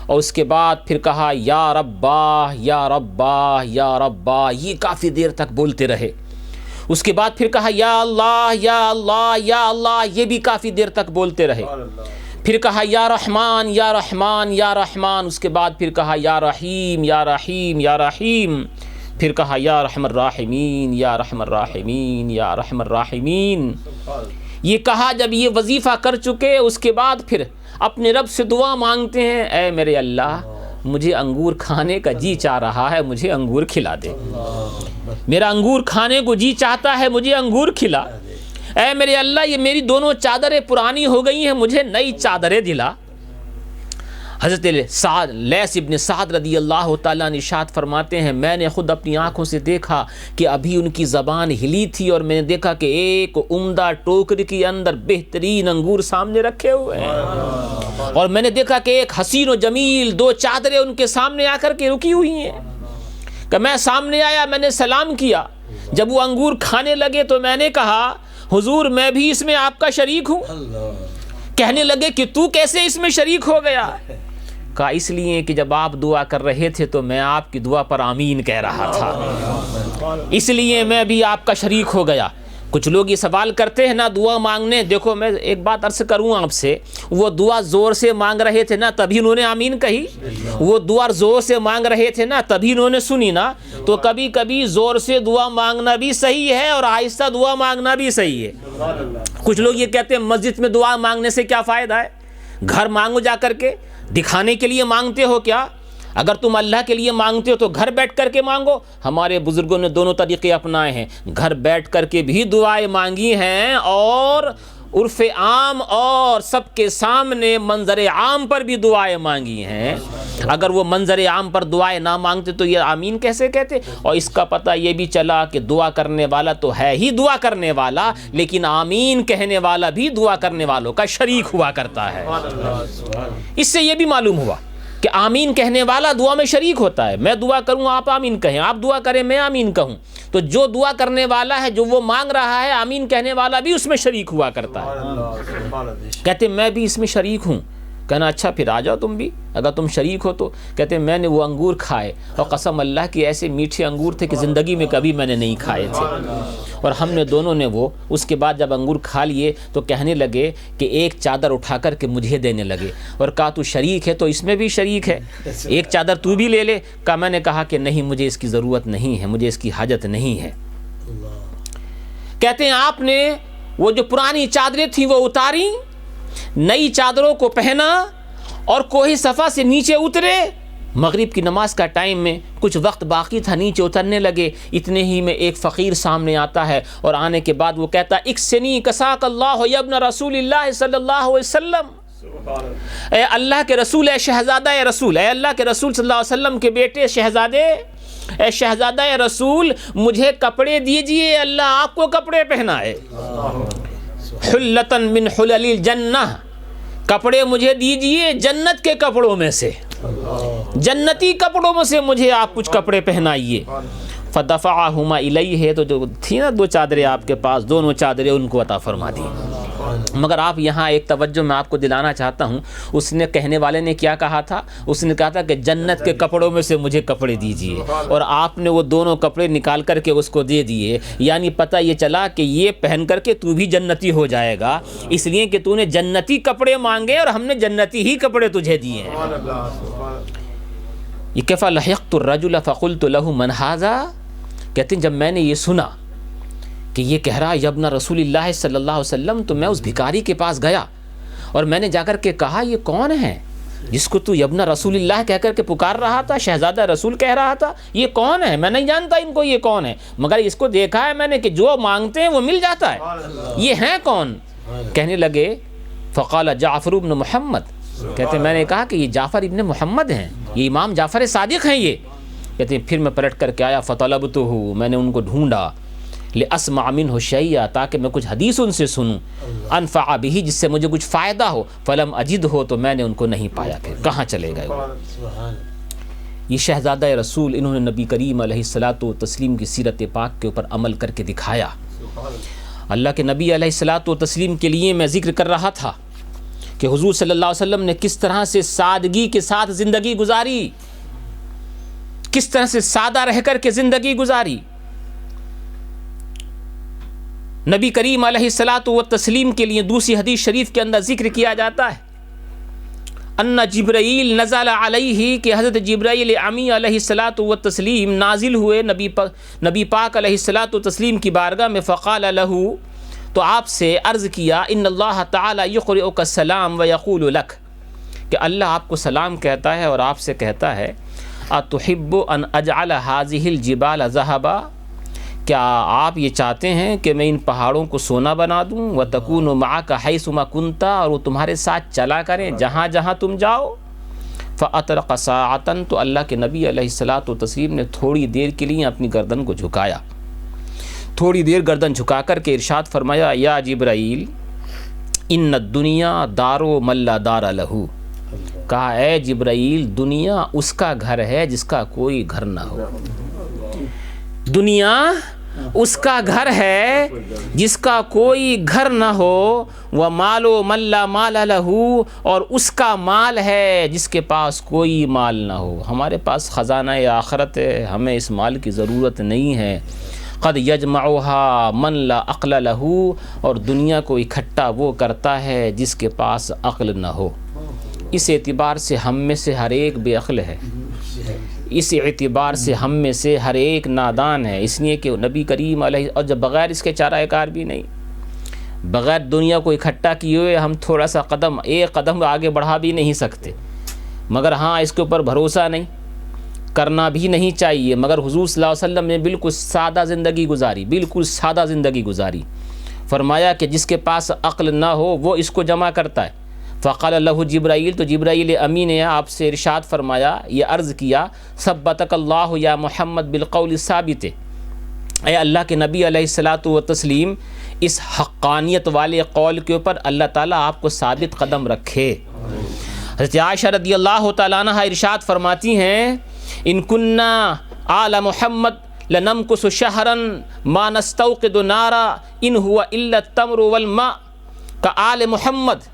اور اس کے بعد پھر کہا یا ربا یا ربا یا ربا، یہ کافی دیر تک بولتے رہے، اس کے بعد پھر کہا یا اللہ یا اللہ یا اللہ، یہ بھی کافی دیر تک بولتے رہے، پھر کہا یا رحمان یا رحمان یا رحمان، اس کے بعد پھر کہا یا رحیم یا رحیم یا رحیم، پھر کہا یا رحم الراحمین یا رحم الراحمین یا رحم الراحمین. یہ کہا جب یہ وظیفہ کر چکے اس کے بعد پھر اپنے رب سے دعا مانگتے ہیں, اے میرے اللہ مجھے انگور کھانے کا جی چاہ رہا ہے, مجھے انگور کھلا دے. میرا انگور کھانے کو جی چاہتا ہے, مجھے انگور کھلا. اے میرے اللہ یہ میری دونوں چادریں پرانی ہو گئی ہیں, مجھے نئی چادریں دلا. حضرت لیث ابن سعد رضی اللہ تعالیٰ عنہ ارشاد فرماتے ہیں میں نے خود اپنی آنکھوں سے دیکھا کہ ابھی ان کی زبان ہلی تھی اور میں نے دیکھا کہ ایک عمدہ ٹوکری کے اندر بہترین انگور سامنے رکھے ہوئے ہیں, اور میں نے دیکھا کہ ایک حسین و جمیل 2 چادریں ان کے سامنے آ کر کے رکی ہوئی ہیں. کہ میں سامنے آیا, میں نے سلام کیا. جب وہ انگور کھانے لگے تو میں نے کہا حضور میں بھی اس میں آپ کا شریک ہوں. کہنے لگے کہ تو کیسے اس میں شریک ہو گیا؟ کہا اس لیے کہ جب آپ دعا کر رہے تھے تو میں آپ کی دعا پر آمین کہہ رہا تھا, اس لیے میں بھی آپ کا شریک ہو گیا. کچھ لوگ یہ سوال کرتے ہیں نا دعا مانگنے, دیکھو میں ایک بات عرض کروں آپ سے, وہ دعا زور سے مانگ رہے تھے نا تبھی انہوں نے آمین کہی. وہ دعا زور سے مانگ رہے تھے نا تبھی انہوں نے سنی نا. تو کبھی کبھی زور سے دعا مانگنا بھی صحیح ہے اور آہستہ دعا مانگنا بھی صحیح ہے. کچھ لوگ یہ کہتے ہیں مسجد میں دعا مانگنے سے کیا فائدہ ہے, گھر مانگو جا کر کے, دکھانے کے لیے مانگتے ہو کیا؟ اگر تم اللہ کے لیے مانگتے ہو تو گھر بیٹھ کر کے مانگو. ہمارے بزرگوں نے دونوں طریقے اپنائے ہیں, گھر بیٹھ کر کے بھی دعائیں مانگی ہیں اور عرف عام اور سب کے سامنے منظر عام پر بھی دعائیں مانگی ہیں. اگر وہ منظر عام پر دعائیں نہ مانگتے تو یہ آمین کیسے کہتے؟ اور اس کا پتہ یہ بھی چلا کہ دعا کرنے والا تو ہے ہی دعا کرنے والا, لیکن آمین کہنے والا بھی دعا کرنے والوں کا شریک ہوا کرتا ہے. اس سے یہ بھی معلوم ہوا کہ آمین کہنے والا دعا میں شریک ہوتا ہے. میں دعا کروں آپ آمین کہیں, آپ دعا کریں میں آمین کہوں, تو جو دعا کرنے والا ہے جو وہ مانگ رہا ہے آمین کہنے والا بھی اس میں شریک ہوا کرتا ہے. کہتے میں بھی اس میں شریک ہوں. کہنا اچھا پھر آ جاؤ تم بھی اگر تم شریک ہو تو. کہتے میں نے وہ انگور کھائے اور قسم اللہ کی ایسے میٹھے انگور تھے کہ زندگی میں کبھی میں نے نہیں کھائے تھے. اور ہم نے دونوں نے وہ اس کے بعد جب انگور کھا لیے تو کہنے لگے کہ ایک چادر اٹھا کر کے مجھے دینے لگے اور کہا تو شریک ہے تو اس میں بھی شریک ہے, ایک چادر تو بھی لے لے. کہا میں نے کہا کہ نہیں مجھے اس کی ضرورت نہیں ہے, مجھے اس کی حاجت نہیں ہے. کہتے ہیں آپ نے وہ جو پرانی چادریں تھیں وہ اتاری, نئی چادروں کو پہنا اور کوہ صفا سے نیچے اترے. مغرب کی نماز کا ٹائم میں کچھ وقت باقی تھا, نیچے اترنے لگے. اتنے ہی میں ایک فقیر سامنے آتا ہے اور آنے کے بعد وہ کہتا اکسنی کساک اللہ یا ابن رسول اللہ صلی اللہ علیہ وسلم, اے اللہ کے رسول, اے شہزادہ رسول, اے اللہ کے رسول صلی اللہ علیہ وسلم کے بیٹے شہزادے, اے شہزادہ رسول مجھے کپڑے دیجئے, اللہ آپ کو کپڑے پہنائے. حلتن من حلل الجنہ, کپڑے مجھے دیجئے جنت کے کپڑوں میں سے, جنتی کپڑوں میں سے مجھے آپ کچھ کپڑے پہنائیے. فدفعہما الیہ, تو جو تھی نا 2 چادریں آپ کے پاس, دونوں چادریں ان کو عطا فرما دی. مگر آپ یہاں ایک توجہ میں آپ کو دلانا چاہتا ہوں, اس نے کہنے والے نے کیا کہا تھا؟ اس نے کہا تھا کہ جنت کے کپڑوں میں سے مجھے کپڑے دیجئے, اور آپ نے وہ دونوں کپڑے نکال کر کے اس کو دے دیے. یعنی پتہ یہ چلا کہ یہ پہن کر کے تو بھی جنتی ہو جائے گا, اس لیے کہ تو نے جنتی کپڑے مانگے اور ہم نے جنتی ہی کپڑے تجھے دیے ہیں. یہ کیف لحقت الرجل فقلت له من هذا, کہتے ہیں جب میں نے یہ سنا کہ یہ کہہ رہا ہے ابن رسول اللہ صلی اللہ علیہ وسلم, تو میں اس بھکاری کے پاس گیا اور میں نے جا کر کے کہا یہ کون ہے جس کو تو ابن رسول اللہ کہہ کر کے پکار رہا تھا, شہزادہ رسول کہہ رہا تھا, یہ کون ہے؟ میں نہیں جانتا ان کو یہ کون ہے, مگر اس کو دیکھا ہے میں نے کہ جو مانگتے ہیں وہ مل جاتا ہے, یہ ہیں کون؟ کہنے لگے فقال جعفر بن محمد, کہتے ہیں میں نے کہا کہ یہ جعفر ابن محمد ہیں, یہ امام جعفر صادق ہیں. یہ کہتے ہیں پھر میں پلٹ کر کے آیا فطلبتہ, میں نے ان کو ڈھونڈا, لاسمع منہ شیئا, تاکہ میں کچھ حدیث ان سے سنوں, انفع بہ, جس سے مجھے کچھ فائدہ ہو, فلم اجد ہو, تو میں نے ان کو نہیں پایا. پھر کہاں چلے گئے وہ؟ یہ شہزادہ رسول, انہوں نے نبی کریم علیہ الصلاۃ والتسلیم کی سیرت پاک کے اوپر عمل کر کے دکھایا. اللہ کے نبی علیہ الصلاۃ والتسلیم کے لیے میں ذکر کر رہا تھا کہ حضور صلی اللہ علیہ وسلم نے کس طرح سے سادگی کے ساتھ زندگی گزاری, کس طرح سے سادہ رہ کر کے زندگی گزاری. نبی کریم علیہ الصلاۃ والتسلیم کے لیے دوسری حدیث شریف کے اندر ذکر کیا جاتا ہے, ان جبرائیل نزل علیہ کہ حضرت جبرائیل امی علیہ الصلاۃ والتسلیم نازل ہوئے نبی پاک علیہ الصلاۃ والتسلیم کی بارگاہ میں، فقال لہ تو آپ سے عرض کیا، ان اللہ تعالی یقرئک السلام ویقول لک کہ اللہ آپ کو سلام کہتا ہے اور آپ سے کہتا ہے اتحب ان اجعل هذه الجبال ذهبا، کیا آپ یہ چاہتے ہیں کہ میں ان پہاڑوں کو سونا بنا دوں، وتکون معک حیثما کنت، اور وہ تمہارے ساتھ چلا کریں جہاں جہاں تم جاؤ۔ فاطرق ساعۃ، تو اللہ کے نبی علیہ الصلاۃ والتسلیم نے تھوڑی دیر کے لیے اپنی گردن کو جھکایا، تھوڑی دیر گردن جھکا کر کے ارشاد فرمایا، یا جبرائیل ان الدنیا دار من لا دار لہ، کہا اے جبرائیل دنیا اس کا گھر ہے جس کا کوئی گھر نہ ہو، دنیا اس کا گھر ہے جس کا کوئی گھر نہ ہو، ومال من لا مال لہ، اور اس کا مال ہے جس کے پاس کوئی مال نہ ہو۔ ہمارے پاس خزانہ آخرت ہے، ہمیں اس مال کی ضرورت نہیں ہے۔ قد یجمعها من لا عقل لہ، اور دنیا کو اکٹھا وہ کرتا ہے جس کے پاس عقل نہ ہو۔ اس اعتبار سے ہم میں سے ہر ایک بے عقل ہے، اس اعتبار سے ہم میں سے ہر ایک نادان ہے، اس لیے کہ نبی کریم علیہ، اور جب بغیر اس کے چارہ کار بھی نہیں، بغیر دنیا کو اکٹھا کیے ہوئے ہم تھوڑا سا ایک قدم آگے بڑھا بھی نہیں سکتے، مگر ہاں اس کے اوپر بھروسہ نہیں کرنا بھی نہیں چاہیے۔ مگر حضور صلی اللہ علیہ وسلم نے بالکل سادہ زندگی گزاری، بالکل سادہ زندگی گزاری۔ فرمایا کہ جس کے پاس عقل نہ ہو وہ اس کو جمع کرتا ہے۔ فقال لہ جبرائیل، تو جبرائیل امی نے آپ سے ارشاد فرمایا، یہ عرض کیا، ثبتک اللہ یا محمد بالقول الثابت، اے اللہ کے نبی علیہ الصلاۃ والتسلیم اس حقانیت والے قول کے اوپر اللہ تعالیٰ آپ کو ثابت قدم رکھے۔ حضرت عائشہ رضی اللہ تعالیٰ عنہ ارشاد فرماتی ہیں، ان کننا آل محمد لنمکث شہرا ما نستوقد نارا ان ہوا الا التمر والماء، کا آل محمد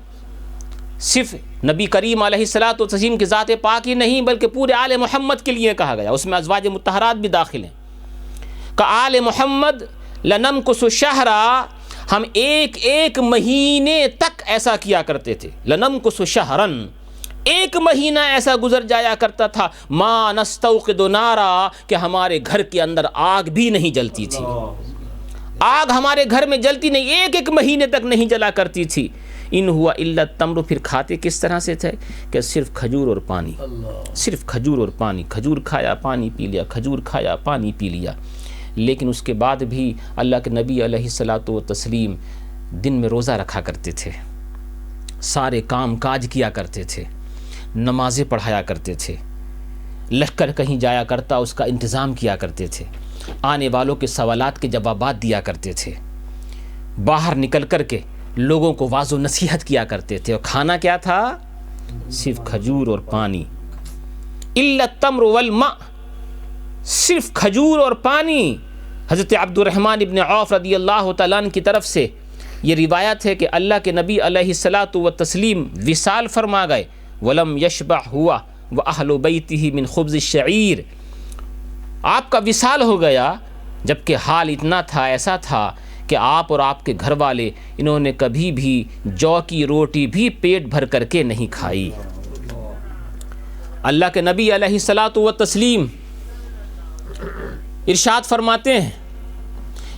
صرف نبی کریم علیہ الصلاۃ والتسلیم کی ذات پاک ہی نہیں بلکہ پورے آل محمد کے لیے کہا گیا، اس میں ازواج مطہرات بھی داخل ہیں۔ کہ آل محمد لنمکث شہرا، ہم ایک مہینے تک ایسا کیا کرتے تھے، لنمکث شہرن، ایک مہینہ ایسا گزر جایا کرتا تھا، ما نستوقد نارا، کہ ہمارے گھر کے اندر آگ بھی نہیں جلتی تھی، آگ ہمارے گھر میں جلتی نہیں، ایک مہینے تک نہیں جلا کرتی تھی۔ ان ہوا الا التمر، پھر کھاتے کس طرح سے تھے کہ صرف کھجور اور پانی، صرف کھجور اور پانی، کھجور کھایا پانی پی لیا، کھجور کھایا پانی پی لیا۔ لیکن اس کے بعد بھی اللہ کے نبی علیہ الصلاۃ والتسلیم دن میں روزہ رکھا کرتے تھے، سارے کام کاج کیا کرتے تھے، نمازیں پڑھایا کرتے تھے، لشکر کہیں جایا کرتا اس کا انتظام کیا کرتے تھے، آنے والوں کے سوالات کے جوابات دیا کرتے تھے، باہر نکل کر کے لوگوں کو واعظ و نصیحت کیا کرتے تھے۔ اور کھانا کیا تھا؟ صرف کھجور اور پانی، الا التمر والماء، صرف کھجور اور پانی۔ حضرت عبد الرحمن ابن عوف رضی اللہ تعالیٰ عنہ کی طرف سے یہ روایت ہے کہ اللہ کے نبی علیہ الصلاۃ والتسلیم وصال فرما گئے، ولم یشبع ہوا واہل بیتہ من خبز الشعیر، آپ کا وصال ہو گیا جبکہ حال اتنا تھا، ایسا تھا کہ آپ اور آپ کے گھر والے انہوں نے کبھی بھی جو کی روٹی بھی پیٹ بھر کر کے نہیں کھائی۔ اللہ کے نبی علیہ الصلاۃ والتسلیم ارشاد فرماتے ہیں،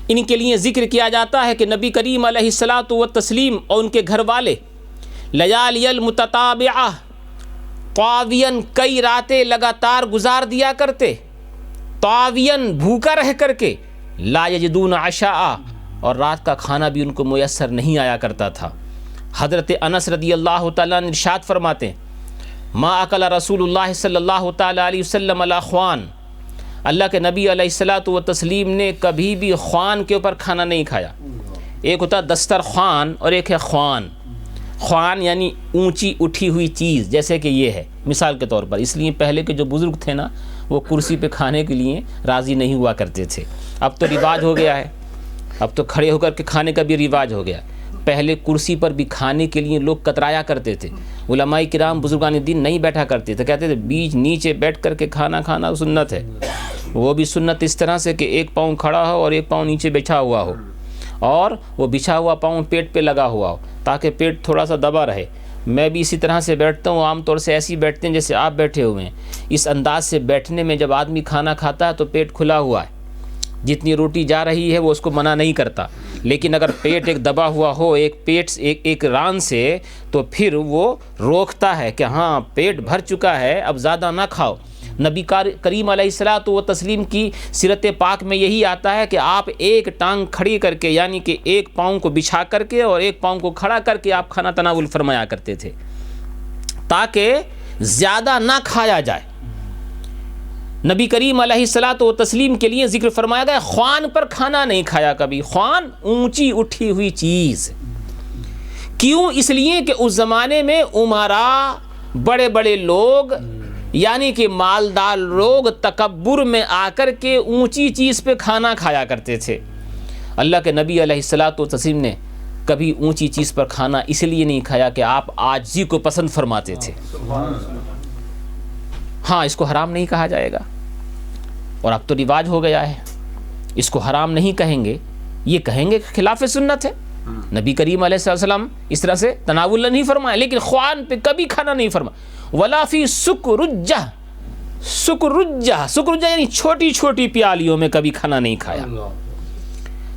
ان کے لیے ذکر کیا جاتا ہے کہ نبی کریم علیہ الصلاۃ والتسلیم اور ان کے گھر والے لیالی المتتابعہ طاویاً، کئی راتیں لگاتار گزار دیا کرتے، طاویاً بھوکا رہ کر کے، لا یجدون عشاء، اور رات کا کھانا بھی ان کو میسر نہیں آیا کرتا تھا۔ حضرت انس رضی اللہ تعالیٰ عنہ ارشاد فرماتے ہیں، ما اکل رسول اللہ صلی اللہ تعالیٰ علیہ وسلم علی خوان، اللہ کے نبی علیہ الصلاۃ والتسلیم نے کبھی بھی خوان کے اوپر کھانا نہیں کھایا۔ ایک ہوتا دسترخوان اور ایک ہے خوان۔ خوان یعنی اونچی اٹھی ہوئی چیز، جیسے کہ یہ ہے مثال کے طور پر، اس لیے پہلے کے جو بزرگ تھے نا وہ کرسی پہ کھانے کے لیے راضی نہیں ہوا کرتے تھے۔ اب تو رواج ہو گیا ہے، اب تو کھڑے ہو کر کے کھانے کا بھی رواج ہو گیا۔ پہلے کرسی پر بھی کھانے کے لیے لوگ کترایا کرتے تھے، علماء کرام بزرگان دین نہیں بیٹھا کرتے تھے، کہتے تھے بیچ نیچے بیٹھ کر کے کھانا کھانا سنت ہے، وہ بھی سنت اس طرح سے کہ ایک پاؤں کھڑا ہو اور ایک پاؤں نیچے بچھا ہوا ہو، اور وہ بچھا ہوا پاؤں پیٹ پہ لگا ہوا ہو تاکہ پیٹ تھوڑا سا دبا رہے، میں بھی اسی طرح سے بیٹھتا ہوں، عام طور سے ایسی بیٹھتے ہیں جیسے آپ بیٹھے ہوئے ہیں۔ اس انداز سے بیٹھنے میں جب آدمی کھانا کھاتا ہے تو پیٹ کھلا ہوا ہے، جتنی روٹی جا رہی ہے وہ اس کو منع نہیں کرتا، لیکن اگر پیٹ ایک دبا ہوا ہو ایک ران سے، تو پھر وہ روکتا ہے کہ ہاں پیٹ بھر چکا ہے، اب زیادہ نہ کھاؤ۔ نبی کریم علیہ الصلوۃ والتسلیم کی سیرت پاک میں یہی آتا ہے کہ آپ ایک ٹانگ کھڑی کر کے، یعنی کہ ایک پاؤں کو بچھا کر کے اور ایک پاؤں کو کھڑا کر کے آپ کھانا تناول فرمایا کرتے تھے تاکہ زیادہ نہ کھایا جائے۔ نبی کریم علیہ الصلوۃ والتسلیم کے لیے ذکر فرمایا گیا خوان پر کھانا نہیں کھایا کبھی۔ خوان اونچی اٹھی ہوئی چیز، کیوں؟ اس لیے کہ اس زمانے میں امراء، بڑے بڑے لوگ، یعنی کہ مالدار لوگ تکبر میں آ کر کے اونچی چیز پہ کھانا کھایا کرتے تھے۔ اللہ کے نبی علیہ الصلوۃ والتسلیم نے کبھی اونچی چیز پر کھانا اس لیے نہیں کھایا کہ آپ عاجزی کو پسند فرماتے تھے۔ ہاں، اس کو حرام نہیں کہا جائے گا، اور اب تو رواج ہو گیا ہے، اس کو حرام نہیں کہیں گے، یہ کہیں گے کہ خلاف سنت ہے۔ نبی کریم علیہ السلام اس طرح سے تناول نہیں فرمایا، لیکن خوان پہ کبھی کھانا نہیں فرمایا۔ ولا فی سکرجہ، سکرجہ یعنی چھوٹی چھوٹی پیالیوں میں کبھی کھانا نہیں کھایا،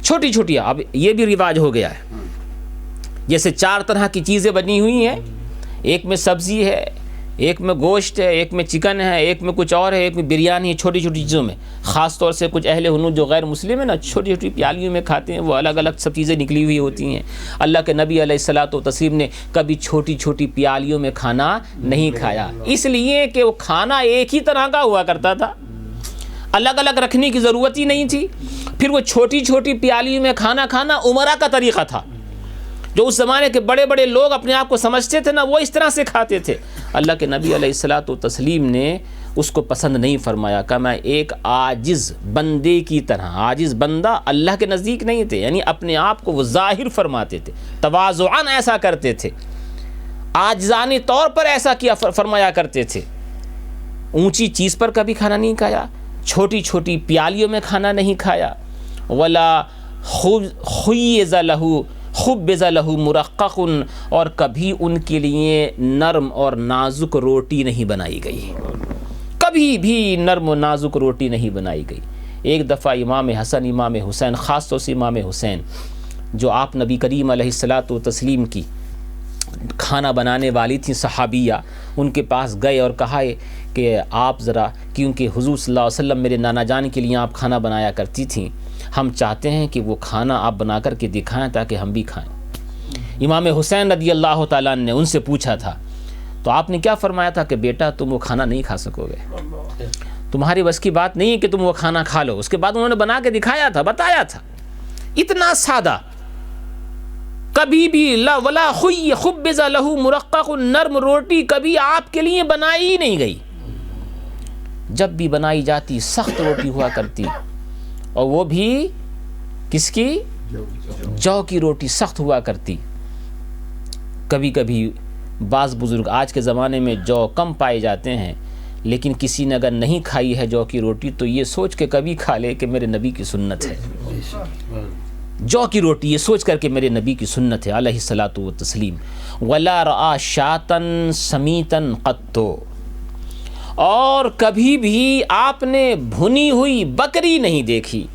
چھوٹی چھوٹی۔ اب یہ بھی رواج ہو گیا ہے، جیسے 4 طرح کی چیزیں بنی ہوئی ہیں، ایک میں سبزی ہے، ایک میں گوشت ہے، ایک میں چکن ہے، ایک میں کچھ اور ہے، ایک میں بریانی ہے، چھوٹی چھوٹی چیزوں میں۔ خاص طور سے کچھ اہل ہنود جو غیر مسلم ہیں نا، چھوٹی چھوٹی پیالیوں میں کھاتے ہیں، وہ الگ الگ سب چیزیں نکلی ہوئی ہوتی ہیں۔ اللہ کے نبی علیہ الصلوۃ والتسلیم نے کبھی چھوٹی چھوٹی پیالیوں میں کھانا نہیں کھایا، اس لیے کہ وہ کھانا ایک ہی طرح کا ہوا کرتا تھا، الگ الگ رکھنے کی ضرورت ہی نہیں تھی۔ پھر وہ چھوٹی چھوٹی پیالیوں میں کھانا کھانا عمرا کا طریقہ تھا، جو اس زمانے کے بڑے بڑے لوگ اپنے آپ کو سمجھتے تھے نا، وہ اس طرح سے کھاتے تھے۔ اللہ کے نبی علیہ الصلوۃ والتسلیم نے اس کو پسند نہیں فرمایا کہ میں ایک عاجز بندے کی طرح، عاجز بندہ اللہ کے نزدیک نہیں تھے، یعنی اپنے آپ کو وہ ظاہر فرماتے تھے، تواضعاً ایسا کرتے تھے، عاجزانہ طور پر ایسا کیا فرمایا کرتے تھے۔ اونچی چیز پر کبھی کھانا نہیں کھایا، چھوٹی چھوٹی پیالیوں میں کھانا نہیں کھایا۔ ولا خیز لہ خبز لہ مرقق، اور کبھی ان کے لیے نرم اور نازک روٹی نہیں بنائی گئی، کبھی بھی نرم و نازک روٹی نہیں بنائی گئی۔ ایک دفعہ امام حسن، امام حسین، خاص طور سے امام حسین، جو آپ نبی کریم علیہ الصلوۃ والتسلیم کی کھانا بنانے والی تھیں صحابیہ، ان کے پاس گئے اور کہا کہ آپ ذرا، کیونکہ حضور صلی اللہ علیہ وسلم میرے نانا جان کے لیے آپ کھانا بنایا کرتی تھیں، ہم چاہتے ہیں کہ وہ کھانا آپ بنا کر کے دکھائیں تاکہ ہم بھی کھائیں۔ امام حسین رضی اللہ تعالیٰ نے ان سے پوچھا تھا، تو آپ نے کیا فرمایا تھا کہ بیٹا تم وہ کھانا نہیں کھا سکو گے، تمہاری بس کی بات نہیں ہے کہ تم وہ کھانا کھا لو۔ اس کے بعد انہوں نے بنا کے دکھایا تھا، بتایا تھا، اتنا سادہ، کبھی بھی لا ولا خبز لہ مرقق، نرم روٹی کبھی آپ کے لیے بنائی ہی نہیں گئی۔ جب بھی بنائی جاتی سخت روٹی ہوا کرتی، اور وہ بھی کس کی؟ جو کی روٹی سخت ہوا کرتی۔ کبھی کبھی بعض بزرگ، آج کے زمانے میں جو کم پائے جاتے ہیں، لیکن کسی نے اگر نہیں کھائی ہے جو کی روٹی تو یہ سوچ کے کبھی کھا لے کہ میرے نبی کی سنت ہے، جو کی روٹی یہ سوچ کر کے میرے نبی کی سنت ہے علیہ الصلوۃ والتسلیم۔ ولا رآ شاطن سمیتن قط، اور کبھی بھی آپ نے بھنی ہوئی بکری نہیں دیکھی،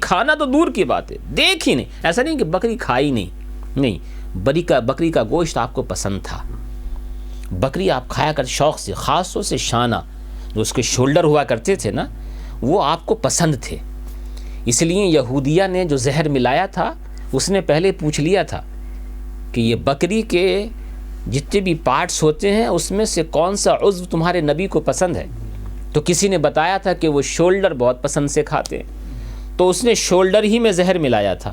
کھانا تو دور کی بات ہے، دیکھی نہیں۔ ایسا نہیں کہ بکری کھائی نہیں، بکری کا گوشت آپ کو پسند تھا، بکری آپ کھایا کر شوق سے، خاص طور سے شانہ، جو اس کے شولڈر ہوا کرتے تھے نا، وہ آپ کو پسند تھے۔ اس لیے یہودیہ نے جو زہر ملایا تھا، اس نے پہلے پوچھ لیا تھا کہ یہ بکری کے جتنے بھی پارٹس ہوتے ہیں اس میں سے کون سا عضو تمہارے نبی کو پسند ہے، تو کسی نے بتایا تھا کہ وہ شولڈر بہت پسند سے کھاتے ہیں، تو اس نے شولڈر ہی میں زہر ملایا تھا۔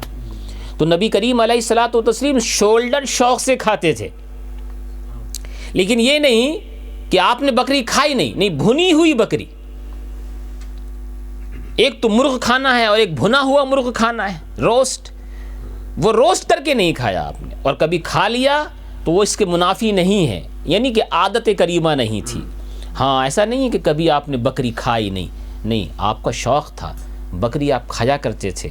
تو نبی کریم علیہ الصلوۃ والتسلیم شولڈر شوق سے کھاتے تھے، لیکن یہ نہیں کہ آپ نے بکری کھائی نہیں، بھنی ہوئی بکری، ایک تو مرغ کھانا ہے اور ایک بھنا ہوا مرغ کھانا ہے، روسٹ، وہ روسٹ کر کے نہیں کھایا آپ نے، اور کبھی کھا لیا تو وہ اس کے منافی نہیں ہے، یعنی کہ عادت کریمہ نہیں تھی۔ ہاں، ایسا نہیں ہے کہ کبھی آپ نے بکری کھائی نہیں، آپ کا شوق تھا، بکری آپ کھایا کرتے تھے،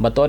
بطور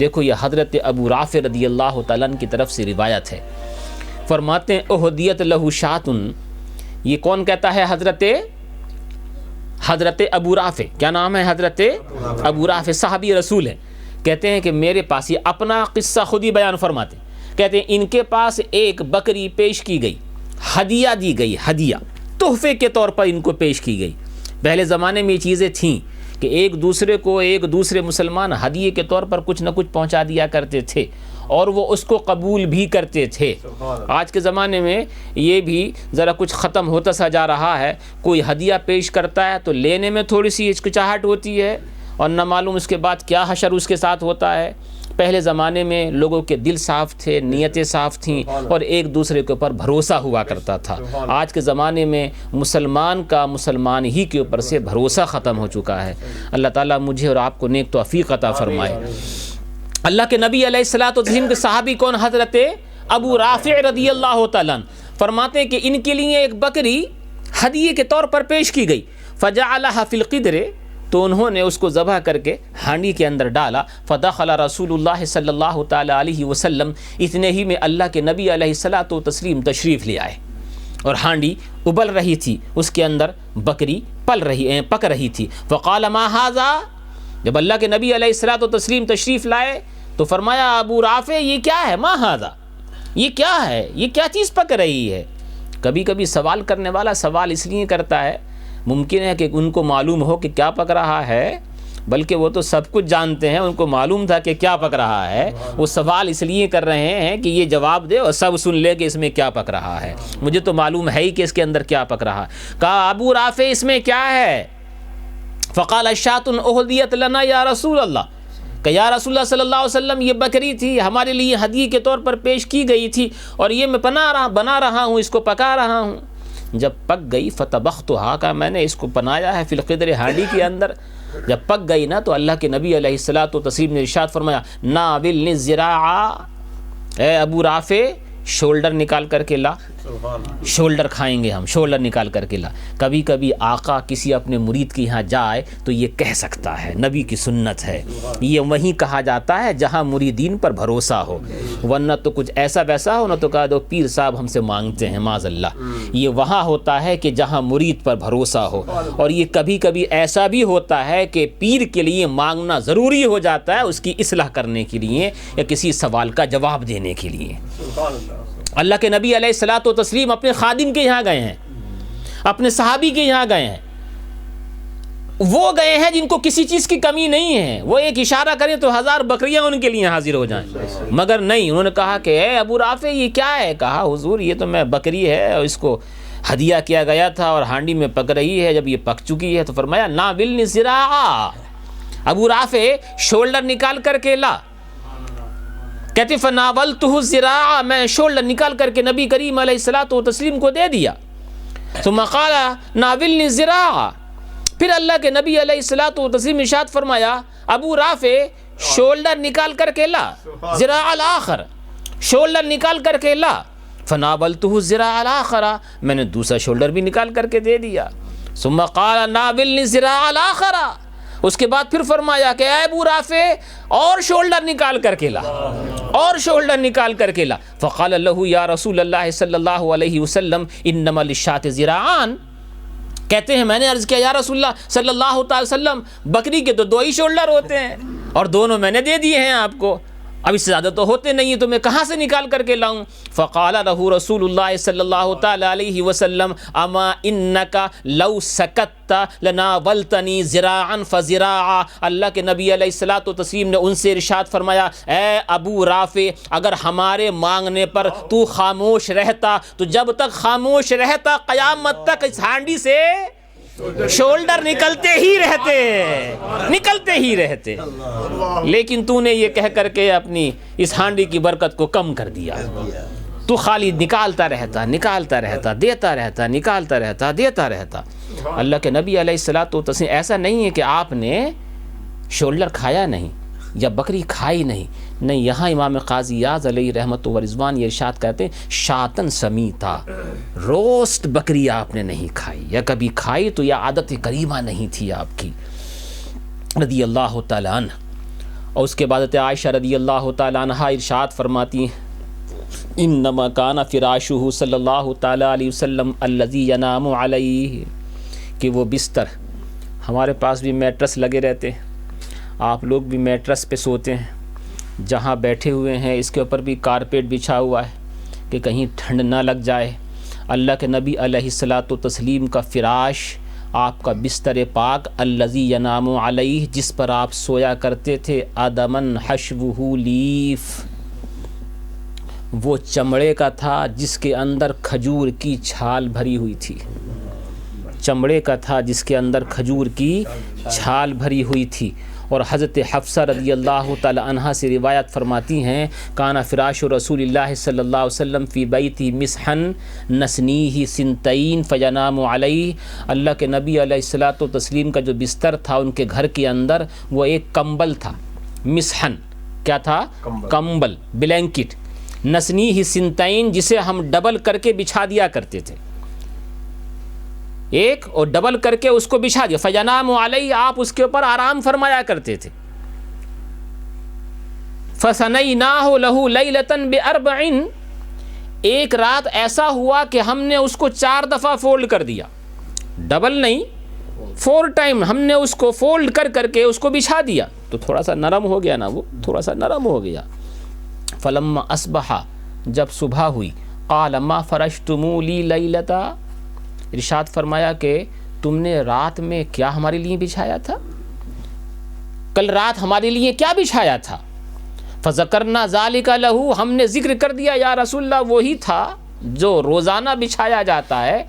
دیکھو یہ حضرت ابو رافع رضی اللہ تعالیٰ عنہ کی طرف سے روایت ہے، فرماتے ہیں اہدیت لہو شاتن، یہ کون کہتا ہے؟ حضرت ابو رافع، کیا نام ہے؟ حضرت ابو رافع صحابی رسول ہیں، کہتے ہیں کہ میرے پاس، یہ اپنا قصہ خود ہی بیان فرماتے ہیں، کہتے ہیں ان کے پاس ایک بکری پیش کی گئی، ہدیہ دی گئی، ہدیہ تحفے کے طور پر ان کو پیش کی گئی۔ پہلے زمانے میں یہ چیزیں تھیں کہ ایک دوسرے مسلمان ہدیے کے طور پر کچھ نہ کچھ پہنچا دیا کرتے تھے اور وہ اس کو قبول بھی کرتے تھے۔ آج کے زمانے میں یہ بھی ذرا کچھ ختم ہوتا سا جا رہا ہے، کوئی ہدیہ پیش کرتا ہے تو لینے میں تھوڑی سی ہچکچاہٹ ہوتی ہے اور نہ معلوم اس کے بعد کیا حشر اس کے ساتھ ہوتا ہے۔ پہلے زمانے میں لوگوں کے دل صاف تھے، نیتیں صاف تھیں اور ایک دوسرے کے اوپر بھروسہ ہوا کرتا تھا۔ آج کے زمانے میں مسلمان کا مسلمان ہی کے اوپر سے بھروسہ ختم ہو چکا ہے۔ اللہ تعالیٰ مجھے اور آپ کو نیک توفیق عطا فرمائے۔ اللہ کے نبی علیہ الصلوۃ والتسلیم کے صحابی کون؟ حضرت ابو رافع رضی اللہ تعالیٰ عنہ فرماتے ہیں کہ ان کے لیے ایک بکری ہدیے کے طور پر پیش کی گئی، فجعلها فی القدر، تو انہوں نے اس کو ذبح کر کے ہانڈی کے اندر ڈالا، فدخل رسول اللہ صلی اللہ تعالی علیہ وسلم، اتنے ہی میں اللہ کے نبی علیہ الصلوۃ والتسلیم تشریف لے آئے اور ہانڈی ابل رہی تھی، اس کے اندر بکری پک رہی تھی۔ فقال ما ھذا، جب اللہ کے نبی علیہ الصلوۃ والتسلیم تشریف لائے تو فرمایا ابو رافع یہ کیا ہے؟ ما ھذا، یہ کیا ہے؟ یہ کیا چیز پک رہی ہے؟ کبھی کبھی سوال کرنے والا سوال اس لیے کرتا ہے، ممکن ہے کہ ان کو معلوم ہو کہ کیا پک رہا ہے، بلکہ وہ تو سب کچھ جانتے ہیں، ان کو معلوم تھا کہ کیا پک رہا ہے، وہ سوال اس لیے کر رہے ہیں کہ یہ جواب دے اور سب سن لے کہ اس میں کیا پک رہا ہے، مجھے تو معلوم ہے ہی کہ اس کے اندر کیا پک رہا ہے۔ کہا ابو رافع اس میں کیا ہے؟ فقال الشاۃ اہدیت لنا یا رسول اللہ، کہ یا رسول اللہ صلی اللہ علیہ وسلم یہ بکری تھی ہمارے لیے ہدیے کے طور پر پیش کی گئی تھی اور یہ میں بنا رہا ہوں، اس کو پکا رہا ہوں۔ جب پک گئی فتبختھا، کا میں نے اس کو بنایا ہے فی القدر، ہانڈی کے اندر۔ جب پک گئی نا تو اللہ کے نبی علیہ الصلوۃ والتسلیم نے ارشاد فرمایا ناولنی الذراع، اے ابو رافع شولڈر نکال کر کے لا، شولڈر کھائیں گے ہم، شولڈر نکال کر کے لا۔ کبھی کبھی آقا کسی اپنے مرید کے یہاں جائے تو یہ کہہ سکتا ہے، نبی کی سنت ہے، یہ وہیں کہا جاتا ہے جہاں مریدین پر بھروسہ ہو، ورنہ تو کچھ ایسا ویسا ہو نہ تو کہا دو پیر صاحب ہم سے مانگتے ہیں، معاذ اللہ۔ یہ وہاں ہوتا ہے کہ جہاں مرید پر بھروسہ ہو، اور یہ کبھی کبھی ایسا بھی ہوتا ہے کہ پیر کے لیے مانگنا ضروری ہو جاتا ہے، اس کی اصلاح کرنے کے لیے یا کسی سوال کا جواب دینے کے لیے۔ اللہ کے نبی علیہ الصلوۃ والتسلیم اپنے خادم کے یہاں گئے ہیں، اپنے صحابی کے یہاں گئے ہیں، وہ گئے ہیں جن کو کسی چیز کی کمی نہیں ہے، وہ ایک اشارہ کریں تو 1000 بکریاں ان کے لیے حاضر ہو جائیں، مگر نہیں، انہوں نے کہا کہ اے ابو رافع یہ کیا ہے؟ کہا حضور یہ تو میں بکری ہے اور اس کو ہدیہ کیا گیا تھا اور ہانڈی میں پک رہی ہے، جب یہ پک چکی ہے تو فرمایا ناولنی الذراع، ابو رافع شولڈر نکال کر کے لا۔ کہتے فناولتہ الذراع، میں شولڈر نکال کر کے نبی کریم علیہ الصلوۃ والتسلیم کو دے دیا۔ ثم قال ناولنی الذراع، پھر اللہ کے نبی علیہ الصلوۃ والتسلیم ارشاد فرمایا ابو رافع شولڈر نکال کر کے لا، ذراع الاخر، شولڈر نکال کر کے لا۔ فناولتہ الذراع الاخر، میں نے دوسرا شولڈر بھی نکال کر کے دے دیا۔ ثم قال ناولنی الذراع الاخر، اس کے بعد پھر فرمایا کہ اے ابو رافع اور شولڈر نکال کر کے لا، اور شولڈر نکال کر کے لا۔ فقال له یا رسول اللہ صلی اللہ علیہ وسلم انما للشاة ذراعان، کہتے ہیں میں نے عرض کیا یا رسول اللہ صلی اللہ تعالی وسلم بکری کے تو 2 ہی شولڈر ہوتے ہیں اور دونوں میں نے دے دیے ہیں آپ کو، اب اس سے زیادہ تو ہوتے نہیں ہیں تو میں کہاں سے نکال کر کے لاؤں؟ فقال له رسول اللہ صلی اللہ تعالی علیہ وسلم اما انک لو سکت لناولتنی ذراعا فذراعا، اللہ کے نبی علیہ الصلوۃ والتسلیم نے ان سے ارشاد فرمایا اے ابو رافع اگر ہمارے مانگنے پر تو خاموش رہتا تو جب تک خاموش رہتا قیامت تک اس ہانڈی سے شولڈر نکلتے ہی رہتے، لیکن تو نے یہ کہہ کر کے اپنی اس ہانڈی کی برکت کو کم کر دیا، تو خالی نکالتا رہتا، دیتا رہتا، نکالتا رہتا، دیتا رہتا۔ اللہ کے نبی علیہ الصلوۃ والتسلیم، ایسا نہیں ہے کہ آپ نے شولڈر کھایا نہیں یا بکری کھائی نہیں، یہاں امام قاضی یاز علیہ رحمت و رضوان یہ ارشاد کرتے ہیں شاتن سمیتا، روسٹ بکری آپ نے نہیں کھائی، یا کبھی کھائی تو یہ عادت کریمہ نہیں تھی آپ کی، رضی اللہ تعالیٰ عنہ، اور اس کے بعد حضرت عائشہ رضی اللہ تعالیٰ عنہ ارشاد فرماتی ہیں انما کان فراشہ صلی اللہ تعالیٰ علیہ وسلم الذی ینام علیہ، کہ وہ بستر، ہمارے پاس بھی میٹرس لگے رہتے ہیں، آپ لوگ بھی میٹرس پہ سوتے ہیں، جہاں بیٹھے ہوئے ہیں اس کے اوپر بھی کارپیٹ بچھا ہوا ہے کہ کہیں ٹھنڈ نہ لگ جائے۔ اللہ کے نبی علیہ الصلاۃ والتسلیم کا فراش، آپ کا بستر پاک، الذی ینام علیہ، جس پر آپ سویا کرتے تھے، آدمن حشوہ لیف، وہ چمڑے کا تھا جس کے اندر کھجور کی چھال بھری ہوئی تھی، چمڑے کا تھا جس کے اندر کھجور کی چھال بھری ہوئی تھی۔ اور حضرت حفصہ رضی اللہ تعالی عنہا سے روایت فرماتی ہیں کان فراش رسول اللہ صلی اللہ علیہ وسلم فی بیتی مسحن نسنیہ سنتین فینام علیہ، اللہ کے نبی علیہ الصلاۃ والتسلیم کا جو بستر تھا ان کے گھر کے اندر، وہ ایک کمبل تھا، مسحن کیا تھا؟ کمبل، بلینکٹ، نسنیہ سنتین، جسے ہم ڈبل کر کے بچھا دیا کرتے تھے، ایک اور ڈبل کر کے اس کو بچھا دیا، فینام علیہ، آپ اس کے اوپر آرام فرمایا کرتے تھے۔ فَثَنَيْنَاهُ لَهُ لَيْلَةً بِأَرْبَعٍ، ایک رات ایسا ہوا کہ ہم نے اس کو 4 دفعہ فولڈ کر دیا، ڈبل نہیں 4 ٹائم ہم نے اس کو فولڈ کر کر کے اس کو بچھا دیا، تو تھوڑا سا نرم ہو گیا نا، وہ تھوڑا سا نرم ہو گیا۔ فَلَمَّا أَصْبَحَ، جب صبح ہوئی، قَالَ مَا فَرَشْتُمُوا لِي لَيْلَةً، ارشاد فرمایا کہ تم نے رات میں کیا ہمارے لیے بچھایا تھا، کل رات ہمارے لیے کیا بچھایا تھا؟ فذکرنا ذالک لہ، ہم نے ذکر کر دیا یا رسول اللہ وہی تھا جو روزانہ بچھایا جاتا ہے،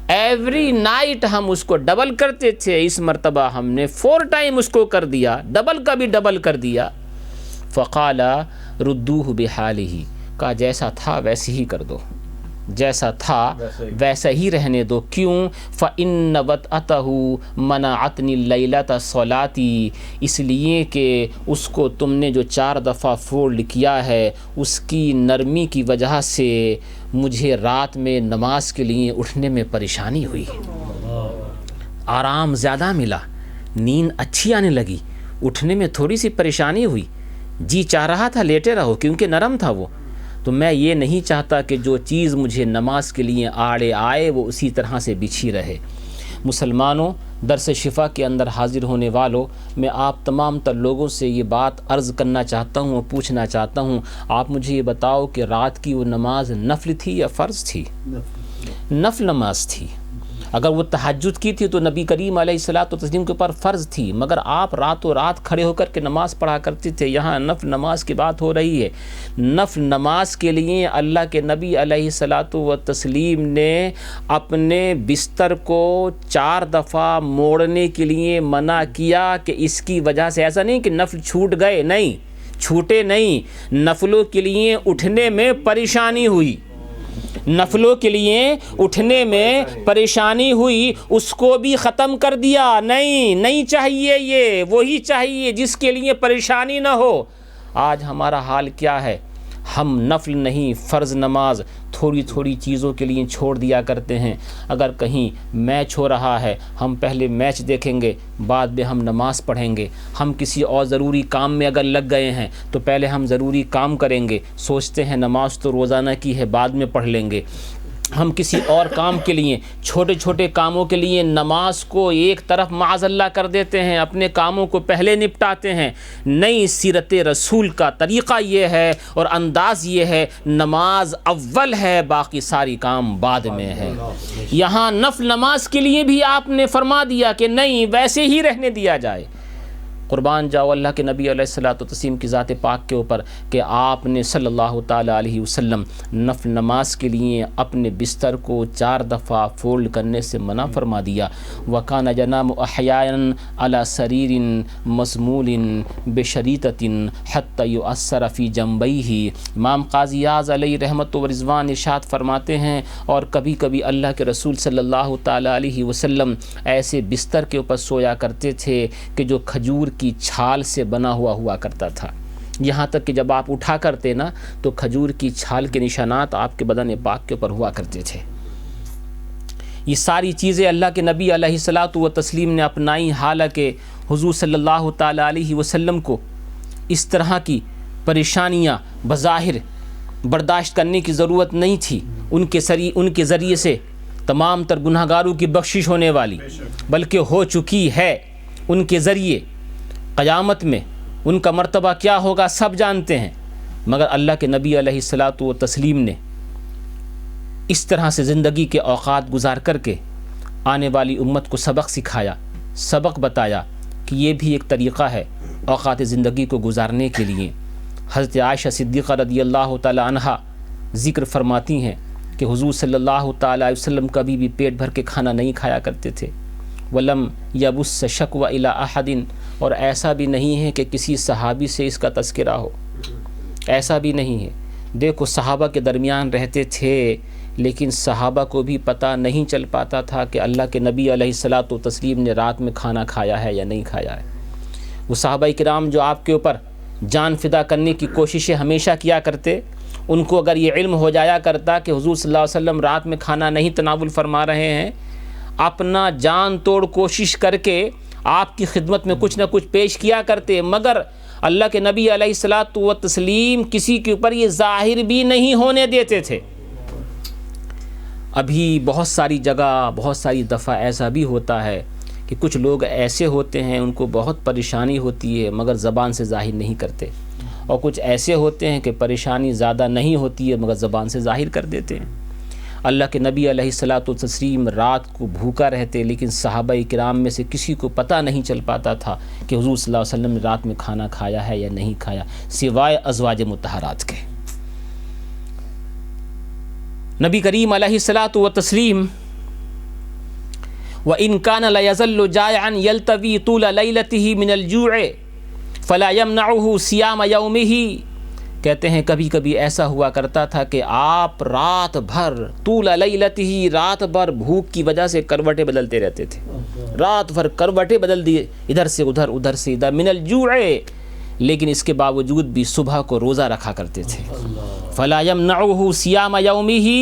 ایوری نائٹ ہم اس کو ڈبل کرتے تھے، اس مرتبہ ہم نے 4 ٹائم اس کو کر دیا، ڈبل کا بھی ڈبل کر دیا۔ فقال ردوہ بحالہ، کہا جیسا تھا ویسے ہی کر دو، جیسا تھا ویسا ہی رہنے دو، کیوں؟ فَإِنَّ وَطْأَتَهُ مَنَعَتْنِي اللَّيْلَةَ صَلَاتِي، اس لیے کہ اس کو تم نے جو 4 دفعہ فولڈ کیا ہے، اس کی نرمی کی وجہ سے مجھے رات میں نماز کے لیے اٹھنے میں پریشانی ہوئی، آرام زیادہ ملا، نیند اچھی آنے لگی، اٹھنے میں تھوڑی سی پریشانی ہوئی، جی چاہ رہا تھا لیٹے رہو کیونکہ نرم تھا وہ، تو میں یہ نہیں چاہتا کہ جو چیز مجھے نماز کے لیے آڑے آئے وہ اسی طرح سے بچھی رہے۔ مسلمانوں، درس شفا کے اندر حاضر ہونے والوں، میں آپ تمام تر لوگوں سے یہ بات عرض کرنا چاہتا ہوں اور پوچھنا چاہتا ہوں، آپ مجھے یہ بتاؤ کہ رات کی وہ نماز نفل تھی یا فرض تھی؟ نفل نماز تھی۔ اگر وہ تہجد کی تھی تو نبی کریم علیہ الصلاۃ والتسلیم کے اوپر فرض تھی، مگر آپ راتوں رات کھڑے ہو کر کے نماز پڑھا کرتے تھے، یہاں نفل نماز کی بات ہو رہی ہے۔ نفل نماز کے لیے اللہ کے نبی علیہ الصلاۃ والتسلیم نے اپنے بستر کو 4 دفعہ موڑنے کے لیے منع کیا کہ اس کی وجہ سے، ایسا نہیں کہ نفل چھوٹ گئے، نہیں چھوٹے نہیں، نفلوں کے لیے اٹھنے میں پریشانی ہوئی، نفلوں کے لیے اٹھنے میں پریشانی ہوئی، اس کو بھی ختم کر دیا، نہیں چاہیے، یہ وہی چاہیے جس کے لیے پریشانی نہ ہو۔ آج ہمارا حال کیا ہے؟ ہم نفل نہیں فرض نماز تھوڑی تھوڑی چیزوں کے لیے چھوڑ دیا کرتے ہیں۔ اگر کہیں میچ ہو رہا ہے، ہم پہلے میچ دیکھیں گے، بعد میں ہم نماز پڑھیں گے۔ ہم کسی اور ضروری کام میں اگر لگ گئے ہیں تو پہلے ہم ضروری کام کریں گے، سوچتے ہیں نماز تو روزانہ کی ہے بعد میں پڑھ لیں گے۔ ہم کسی اور کام کے لیے، چھوٹے چھوٹے کاموں کے لیے نماز کو ایک طرف معاذ اللہ کر دیتے ہیں، اپنے کاموں کو پہلے نپٹاتے ہیں۔ نئی سیرت رسول کا طریقہ یہ ہے اور انداز یہ ہے، نماز اول ہے، باقی ساری کام بعد میں ہے۔ یہاں نفل نماز کے لیے بھی آپ نے فرما دیا کہ نہیں، ویسے ہی رہنے دیا جائے۔ قربان جاؤ اللہ کے نبی علیہ الصلاۃ والتسلیم کی ذات پاک کے اوپر کہ آپ نے صلی اللہ تعالی علیہ وسلم نفل نماز کے لیے اپنے بستر کو 4 دفعہ فولڈ کرنے سے منع فرما دیا۔ وَكَانَ يَنَامُ أَحْيَانًا عَلَى سَرِيرٍ مَسْمُولٍ بِشَرِيطَةٍ حَتَّى يُؤَثَّرَ فِي جَنبَيْهِ، امام قاضی اعظم علیہ رحمت و رضوان ارشاد فرماتے ہیں، اور کبھی کبھی اللہ کے رسول صلی اللہ تعالی علیہ وسلم ایسے بستر کے اوپر سویا کرتے تھے کہ جو کھجور کی چھال سے بنا ہوا کرتا تھا، یہاں تک کہ جب آپ اٹھا کرتے نا تو کھجور کی چھال کے نشانات آپ کے بدن پاک کے اوپر ہوا کرتے تھے۔ یہ ساری چیزیں اللہ کے نبی علیہ الصلاۃ والتسلیم نے اپنائی، حالانکہ حضور صلی اللہ تعالیٰ علیہ وسلم کو اس طرح کی پریشانیاں بظاہر برداشت کرنے کی ضرورت نہیں تھی. ان کے ذریعے سے تمام تر گناہ گاروں کی بخشش ہونے والی، بلکہ ہو چکی ہے. ان کے ذریعے قیامت میں ان کا مرتبہ کیا ہوگا سب جانتے ہیں. مگر اللہ کے نبی علیہ الصلاۃ والتسلیم نے اس طرح سے زندگی کے اوقات گزار کر کے آنے والی امت کو سبق سکھایا، سبق بتایا کہ یہ بھی ایک طریقہ ہے اوقات زندگی کو گزارنے کے لیے. حضرت عائشہ صدیقہ رضی اللہ تعالی عنہا ذکر فرماتی ہیں کہ حضور صلی اللہ تعالیٰ علیہ وسلم کبھی بھی پیٹ بھر کے کھانا نہیں کھایا کرتے تھے. ولم یبث شکوى الی احد، اور ایسا بھی نہیں ہے کہ کسی صحابی سے اس کا تذکرہ ہو، ایسا بھی نہیں ہے. دیکھو صحابہ کے درمیان رہتے تھے لیکن صحابہ کو بھی پتہ نہیں چل پاتا تھا کہ اللہ کے نبی علیہ الصلاۃ والتسلیم نے رات میں کھانا کھایا ہے یا نہیں کھایا ہے. وہ صحابہ کرام جو آپ کے اوپر جان فدا کرنے کی کوششیں ہمیشہ کیا کرتے، ان کو اگر یہ علم ہو جایا کرتا کہ حضور صلی اللہ علیہ وسلم رات میں کھانا نہیں تناول فرما رہے ہیں، اپنا جان توڑ کوشش کر کے آپ کی خدمت میں کچھ نہ کچھ پیش کیا کرتے. مگر اللہ کے نبی علیہ الصلاۃ والتسلیم کسی کے اوپر یہ ظاہر بھی نہیں ہونے دیتے تھے. ابھی بہت ساری جگہ بہت ساری دفعہ ایسا بھی ہوتا ہے کہ کچھ لوگ ایسے ہوتے ہیں ان کو بہت پریشانی ہوتی ہے مگر زبان سے ظاہر نہیں کرتے، اور کچھ ایسے ہوتے ہیں کہ پریشانی زیادہ نہیں ہوتی ہے مگر زبان سے ظاہر کر دیتے ہیں. اللہ کے نبی علیہ الصلاۃ والتسلیم رات کو بھوکا رہتے لیکن صحابہ کرام میں سے کسی کو پتہ نہیں چل پاتا تھا کہ حضور صلی اللہ علیہ وسلم نے رات میں کھانا کھایا ہے یا نہیں کھایا، سوائے ازواج مطہرات کے. نبی کریم علیہ الصلاۃ والتسلیم وَإِن كَانَ لَيَظَلُّ جَائِعًا يَلْتَوِي طُولَ لَيْلَتِهِ مِنَ الْجُوعِ فَلَا يَمْنَعُهُ صِيَامَ يَوْمِهِ. کہتے ہیں کبھی کبھی ایسا ہوا کرتا تھا کہ آپ رات بھر طول لیلتہ، رات بھر بھوک کی وجہ سے کروٹیں بدلتے رہتے تھے، رات بھر کروٹیں بدل دیے، ادھر سے ادھر ادھر سے ادھر، من الجوع، لیکن اس کے باوجود بھی صبح کو روزہ رکھا کرتے تھے. فلا یمنعہ صیام یومہ،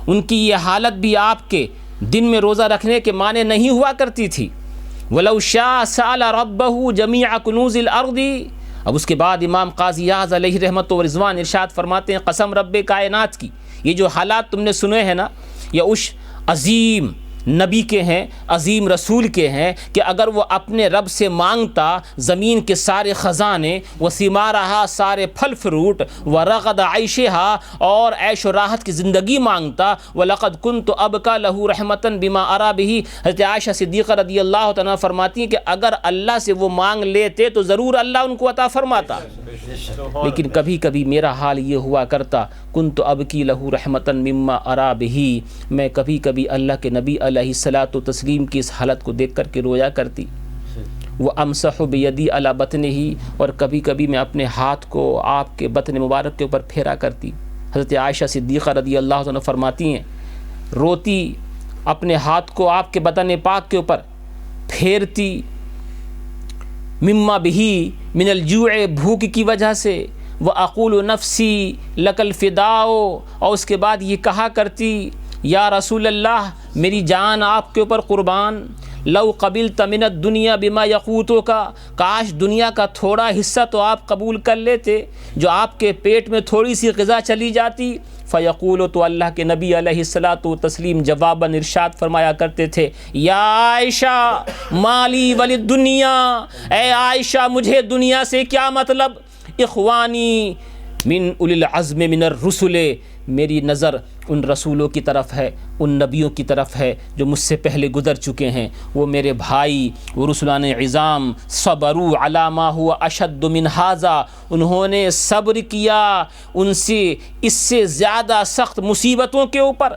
ان کی یہ حالت بھی آپ کے دن میں روزہ رکھنے کے معنی نہیں ہوا کرتی تھی. ولو شاء سأل ربہ جمیع کنوز الارض. اب اس کے بعد امام قاضی اعظم علیہ رحمت و رضوان ارشاد فرماتے ہیں قسم رب کائنات کی، یہ جو حالات تم نے سنے ہیں نا، یہ اس عظیم نبی کے ہیں، عظیم رسول کے ہیں کہ اگر وہ اپنے رب سے مانگتا زمین کے سارے خزانے، وہ ثمارہا، سارے پھل فروٹ، ورغد عیشہا، اور عیش و راحت کی زندگی مانگتا. وَلَقَدْ كُنْتُ أَبْكَى لَهُ رَحْمَةً بِمَا أَرَى بِهِ. حضرت عائشہ صدیقہ رضی اللہ تعالیٰ فرماتی ہیں کہ اگر اللہ سے وہ مانگ لیتے تو ضرور اللہ ان کو عطا فرماتا، لیکن کبھی کبھی میرا حال یہ ہوا کرتا كُنْتُ أَبْكِي لَهُ رَحْمَةً مِمَّا أَرَى بِهِ، میں کبھی کبھی اللہ کے نبی علیہ الصلاۃ والتسلیم کی اس حالت کو دیکھ کر کے رویا کرتی. وہ امسح بیدی علی بطنہ، اور کبھی کبھی میں اپنے ہاتھ کو آپ کے بطن مبارک کے اوپر پھیرا کرتی. حضرت عائشہ صدیقہ رضی اللہ عنہ فرماتی ہیں روتی، اپنے ہاتھ کو آپ کے بطن پاک کے اوپر پھیرتی، مما بہی من الجوع، بھوک کی وجہ سے، وَأَقُولُ نَفْسِي لَكَ الْفِدَاءُ، اور اس کے بعد یہ کہا کرتی یا رسول اللہ میری جان آپ کے اوپر قربان، لو قبلت من الدنیا بما یقوتک، کاش دنیا کا تھوڑا حصہ تو آپ قبول کر لیتے جو آپ کے پیٹ میں تھوڑی سی غذا چلی جاتی. فیقول، تو اللہ کے نبی علیہ الصلاۃ والتسلیم جواباً ارشاد فرمایا کرتے تھے یا عائشہ مالی وللدنیا، اے عائشہ مجھے دنیا سے کیا مطلب، اخوانی من اولی العزم من الرسل، میری نظر ان رسولوں کی طرف ہے، ان نبیوں کی طرف ہے جو مجھ سے پہلے گزر چکے ہیں، وہ میرے بھائی، وہ رسولان عظام، صبروا علی ما هو اشد من ھذا، انہوں نے صبر کیا ان سے اس سے زیادہ سخت مصیبتوں کے اوپر.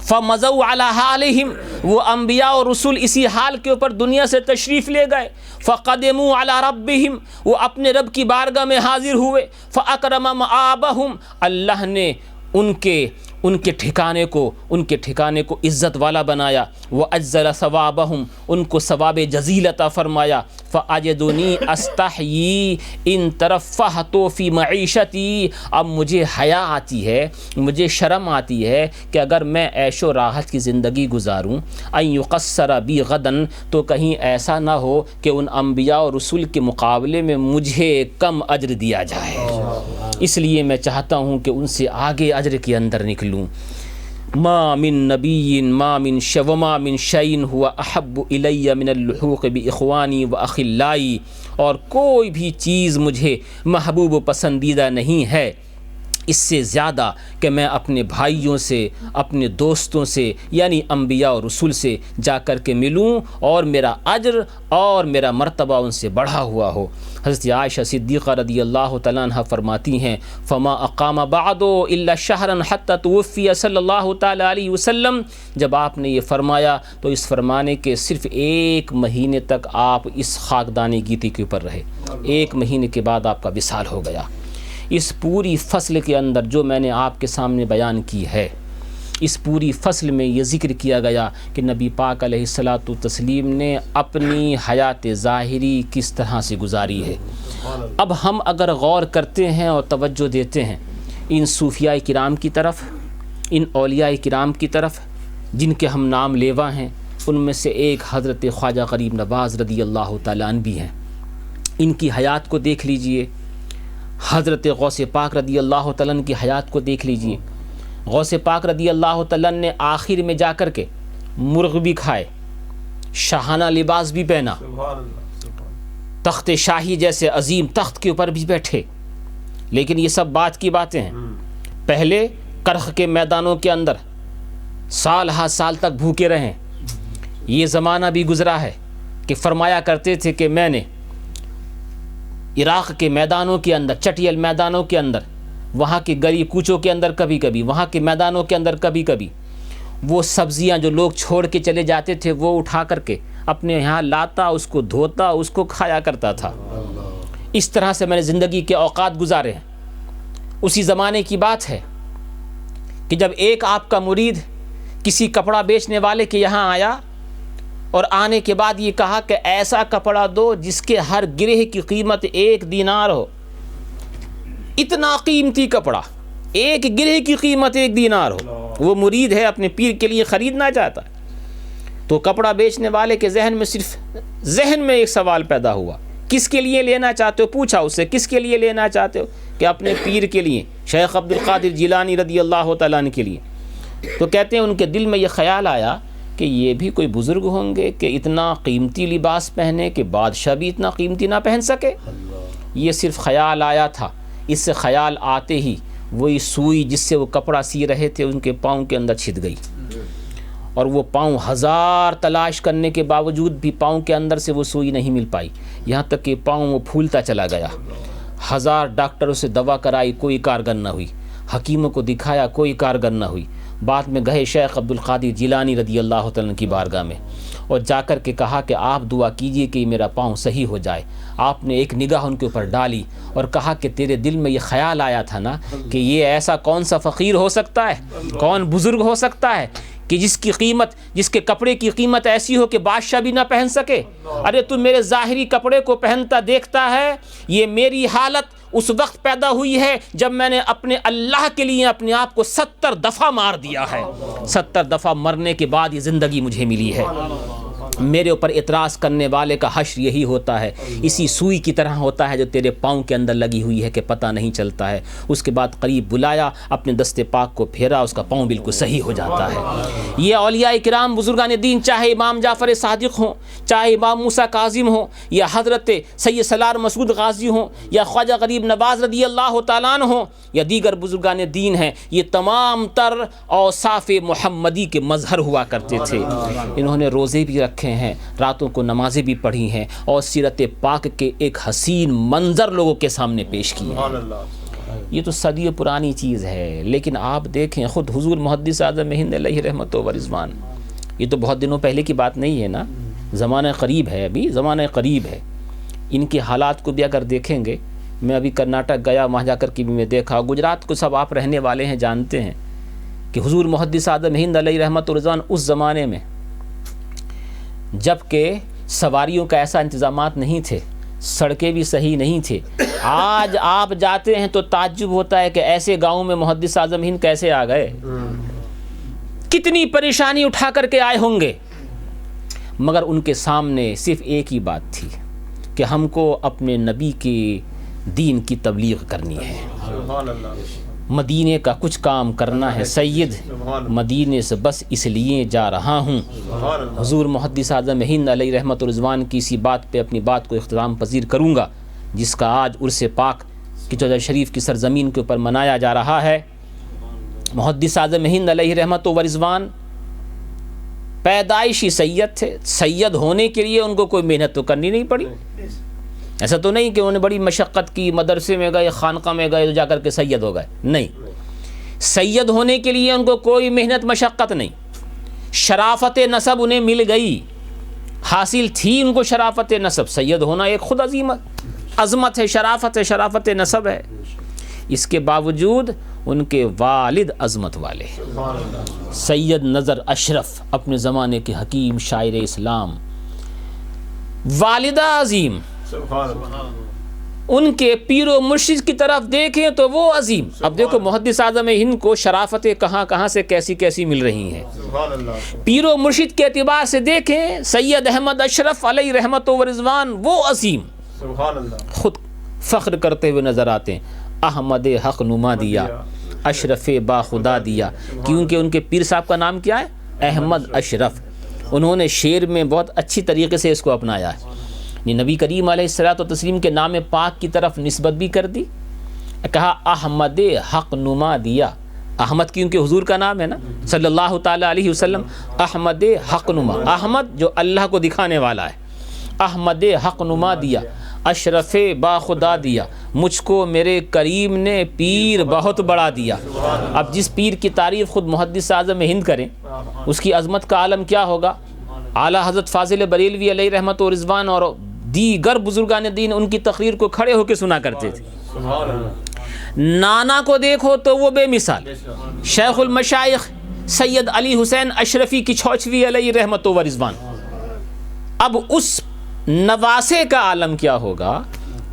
فمضوا علی حالہم، وہ انبیاء اور رسول اسی حال کے اوپر دنیا سے تشریف لے گئے. فقدموا علی ربہم، وہ اپنے رب کی بارگاہ میں حاضر ہوئے. فاکرم مآبہم، اللہ نے ان کے ان کے ٹھکانے کو عزت والا بنایا، وَأَجْزَلَ ثَوَابَهُمْ ان کو ثواب جزیل عطا فرمایا، فَأَجِدُنِي أَسْتَحْيِي إِن تَرَفَّهْتُ فِي مَعِيشَتِي اب مجھے حیا آتی ہے، مجھے شرم آتی ہے کہ اگر میں عیش و راحت کی زندگی گزاروں، أَن يُقَصَّرَ بِي غَدًا تو کہیں ایسا نہ ہو کہ ان انبیاء اور رسول کے مقابلے میں مجھے کم اجر دیا جائے، اس لیے میں چاہتا ہوں کہ ان سے آگے اجر کے اندر نکلوں۔ ما من نبی ما من وما من شیء هو احب الی من اللحوق باخوانی واخلائی، اور کوئی بھی چیز مجھے محبوب و پسندیدہ نہیں ہے اس سے زیادہ کہ میں اپنے بھائیوں سے، اپنے دوستوں سے یعنی انبیاء اور رسول سے جا کر کے ملوں اور میرا اجر اور میرا مرتبہ ان سے بڑھا ہوا ہو۔ حضرت عائشہ صدیقہ رضی اللہ تعالیٰ عنہ فرماتی ہیں فما اقام بعد الا شہرا حتی توفی صلی اللہ تعالیٰ علیہ وسلم، جب آپ نے یہ فرمایا تو اس فرمانے کے صرف 1 مہینے تک آپ اس خاکدان گیتی کے اوپر رہے، 1 مہینے کے بعد آپ کا وصال ہو گیا۔ اس پوری فصل کے اندر جو میں نے آپ کے سامنے بیان کی ہے، اس پوری فصل میں یہ ذکر کیا گیا کہ نبی پاک علیہ الصلاۃ والتسلیم نے اپنی حیات ظاہری کس طرح سے گزاری ہے۔ اب ہم اگر غور کرتے ہیں اور توجہ دیتے ہیں ان صوفیاء کرام کی طرف، ان اولیاء کرام کی طرف جن کے ہم نام لیوا ہیں، ان میں سے ایک حضرت خواجہ غریب نواز رضی اللہ تعالیٰ عنہ بھی ہیں۔ ان کی حیات کو دیکھ لیجئے، حضرت غوث پاک رضی اللہ تعالیٰ عنہ کی حیات کو دیکھ لیجئے۔ غوث پاک رضی اللہ تعالیٰ عنہ نے آخر میں جا کر کے مرغ بھی کھائے، شاہانہ لباس بھی پہنا، تخت شاہی جیسے عظیم تخت کے اوپر بھی بیٹھے، لیکن یہ سب بات کی باتیں ہیں۔ پہلے کرخ کے میدانوں کے اندر سال ہا سال تک بھوکے رہیں۔ یہ زمانہ بھی گزرا ہے کہ فرمایا کرتے تھے کہ میں نے عراق کے میدانوں کے اندر، چٹیل میدانوں کے اندر، وہاں کے گلی کوچوں کے اندر کبھی کبھی، وہاں کے میدانوں کے اندر کبھی کبھی وہ سبزیاں جو لوگ چھوڑ کے چلے جاتے تھے وہ اٹھا کر کے اپنے یہاں لاتا، اس کو دھوتا، اس کو کھایا کرتا تھا۔ اس طرح سے میں نے زندگی کے اوقات گزارے ہیں۔ اسی زمانے کی بات ہے کہ جب ایک آپ کا مرید کسی کپڑا بیچنے والے کے یہاں آیا اور آنے کے بعد یہ کہا کہ ایسا کپڑا دو جس کے ہر گرہ کی قیمت 1 دینار ہو۔ اتنا قیمتی کپڑا، 1 گرہ کی قیمت 1 دینار ہو، وہ مرید ہے اپنے پیر کے لیے خریدنا چاہتا ہے۔ تو کپڑا بیچنے والے کے ذہن میں ایک سوال پیدا ہوا، کس کے لیے لینا چاہتے ہو؟ پوچھا اس سے کس کے لیے لینا چاہتے ہو؟ کہ اپنے پیر کے لیے، شیخ عبد القادر جیلانی رضی اللہ تعالیٰ عنہ کے لیے۔ تو کہتے ہیں ان کے دل میں یہ خیال آیا کہ یہ بھی کوئی بزرگ ہوں گے کہ اتنا قیمتی لباس پہنے کہ بادشاہ بھی اتنا قیمتی نہ پہن سکے۔ یہ صرف خیال آیا تھا۔ اس سے خیال آتے ہی وہی سوئی جس سے وہ کپڑا سی رہے تھے ان کے پاؤں کے اندر چھد گئی، اور وہ پاؤں 1000 تلاش کرنے کے باوجود بھی پاؤں کے اندر سے وہ سوئی نہیں مل پائی، یہاں تک کہ پاؤں وہ پھولتا چلا گیا۔ 1000 ڈاکٹروں سے دوا کرائی، کوئی کارگر نہ ہوئی، حکیموں کو دکھایا، کوئی کارگر نہ ہوئی۔ بعد میں گئے شیخ عبد القادر جیلانی رضی اللہ تعالیٰ کی بارگاہ میں اور جا کر کے کہا کہ آپ دعا کیجئے کہ میرا پاؤں صحیح ہو جائے۔ آپ نے ایک نگاہ ان کے اوپر ڈالی اور کہا کہ تیرے دل میں یہ خیال آیا تھا نا کہ یہ ایسا کون سا فقیر ہو سکتا ہے، کون بزرگ ہو سکتا ہے کہ جس کے کپڑے کی قیمت ایسی ہو کہ بادشاہ بھی نہ پہن سکے؟ ارے تو میرے ظاہری کپڑے کو پہنتا دیکھتا ہے، یہ میری حالت اس وقت پیدا ہوئی ہے جب میں نے اپنے اللہ کے لیے اپنے آپ کو 70 دفعہ مار دیا ہے۔ 70 دفعہ مرنے کے بعد یہ زندگی مجھے ملی ہے۔ میرے اوپر اعتراض کرنے والے کا حشر یہی ہوتا ہے، اسی سوئی کی طرح ہوتا ہے جو تیرے پاؤں کے اندر لگی ہوئی ہے کہ پتہ نہیں چلتا ہے۔ اس کے بعد قریب بلایا، اپنے دستے پاک کو پھیرا، اس کا پاؤں بالکل صحیح ہو جاتا ہے۔ یہ اولیاء کرام بزرگان دین، چاہے امام جعفر صادق ہوں، چاہے امام موسیٰ کاظم ہوں، یا حضرت سید سالار مسعود غازی ہوں، یا خواجہ غریب نواز رضی اللہ تعالیٰ عنہ ہوں، یا دیگر بزرگان دین ہیں، یہ تمام تر اوصاف محمدی کے مظہر ہوا کرتے تھے۔ انہوں نے روزے بھی رکھے ہیں، راتوں کو نمازیں بھی پڑھی ہیں، اور سیرت پاک کے ایک حسین منظر لوگوں کے سامنے پیش کیے ہیں۔ یہ تو صدیوں پرانی چیز ہے، لیکن آپ دیکھیں خود حضور محدث اعظم ہند علیہ رحمت و رضوان، یہ تو بہت دنوں پہلے کی بات نہیں ہے نا، زمانہ قریب ہے، ابھی زمانہ قریب ہے۔ ان کے حالات کو بھی اگر دیکھیں گے، میں ابھی کرناٹک گیا، وہاں جا کر کے بھی میں دیکھا، گجرات کو سب آپ رہنے والے ہیں جانتے ہیں کہ حضور محدث اعظم ہند علیہ رحمت و رضوان اس زمانے میں جب کہ سواریوں کا ایسا انتظامات نہیں تھے، سڑکیں بھی صحیح نہیں تھے، آج آپ جاتے ہیں تو تعجب ہوتا ہے کہ ایسے گاؤں میں محدث اعظم ہند کیسے آ گئے، کتنی پریشانی اٹھا کر کے آئے ہوں گے، مگر ان کے سامنے صرف ایک ہی بات تھی کہ ہم کو اپنے نبی کے دین کی تبلیغ کرنی ہے، مدینے کا کچھ کام کرنا ہے سید، مدینے سے بس اس لیے جا رہا ہوں۔ حضور محدث اعظم ہند علیہ رحمت و رضوان کی اسی بات پہ اپنی بات کو اختتام پذیر کروں گا، جس کا آج عرس پاک کی چودہ شریف کی سرزمین کے اوپر منایا جا رہا ہے۔ محدث اعظم ہند علیہ رحمت و رضوان پیدائشی سید تھے، سید ہونے کے لیے ان کو کوئی محنت تو کرنی نہیں پڑی، ایسا تو نہیں کہ انہوں نے بڑی مشقت کی، مدرسے میں گئے، خانقاہ میں گئے تو جا کر کے سید ہو گئے، نہیں، سید ہونے کے لیے ان کو کوئی محنت مشقت نہیں، شرافت نسب انہیں مل گئی، حاصل تھی ان کو شرافت نسب، سید ہونا ایک خود عظمت ہے، شرافت نسب ہے، اس کے باوجود ان کے والد عظمت والے، سید نظر اشرف اپنے زمانے کے حکیم شاعر اسلام، والدہ عظیم، ان کے پیر و مرشد کی طرف دیکھیں تو وہ عظیم۔ اب دیکھو محدث اعظم ہند کو شرافتیں کہاں سے کیسی مل رہی ہیں، پیر و مرشد کے اعتبار سے دیکھیں سید احمد اشرف علیہ رحمت و رضوان وہ عظیم، خود فخر کرتے ہوئے نظر آتے ہیں، احمد حق نما دیا، اشرف با خدا دیا، کیونکہ ان کے پیر صاحب کا نام کیا ہے؟ احمد اشرف۔ انہوں نے شعر میں بہت اچھی طریقے سے اس کو اپنایا ہے، نبی کریم علیہ الصلوۃ والتسلیم کے نام پاک کی طرف نسبت بھی کر دی، کہا احمد حق نما دیا، احمد کیونکہ حضور کا نام ہے نا صلی اللہ تعالی علیہ وسلم، احمد حق نما، احمد جو اللہ کو دکھانے والا ہے، احمد حق نما دیا، اشرف با خدا دیا، مجھ کو میرے کریم نے پیر بہت بڑا دیا۔ اب جس پیر کی تعریف خود محدث اعظم ہند کریں، اس کی عظمت کا عالم کیا ہوگا۔ اعلیٰ حضرت فاضل بریلوی علیہ رحمت و رضوان اور دیگر بزرگان دین ان کی تقریر کو کھڑے ہو کے سنا کرتے تھے۔ نانا کو دیکھو تو وہ بے مثال، شیخ المشائخ سید علی حسین اشرفی کی چھوچوی علیہ رحمت و رضوان۔ اب اس نواسے کا عالم کیا ہوگا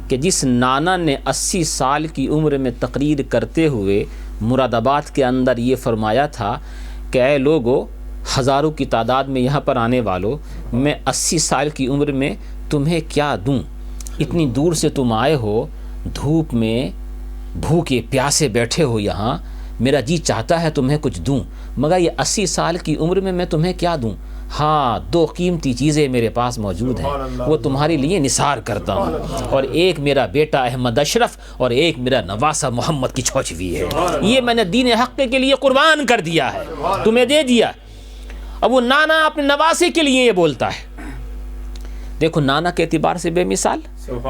کہ جس نانا نے 80 سال کی عمر میں تقریر کرتے ہوئے مراد آباد کے اندر یہ فرمایا تھا کہ اے لوگو، ہزاروں کی تعداد میں یہاں پر آنے والوں، میں 80 سال کی عمر میں تمہیں کیا دوں، اتنی دور سے تم آئے ہو، دھوپ میں بھوکے پیاسے بیٹھے ہو، یہاں میرا جی چاہتا ہے تمہیں کچھ دوں، مگر یہ 80 سال کی عمر میں تمہیں کیا دوں، ہاں 2 قیمتی چیزیں میرے پاس موجود ہیں، وہ تمہارے لیے نثار کرتا ہوں، اور ایک میرا بیٹا احمد اشرف اور ایک میرا نواسہ محمد کی چھوچوی ہے، یہ میں نے دین حق کے لیے قربان کر دیا ہے، تمہیں دے دیا۔ اب وہ نانا اپنے نواسے کے لیے یہ بولتا ہے، دیکھو نانا کے اعتبار سے بے مثال،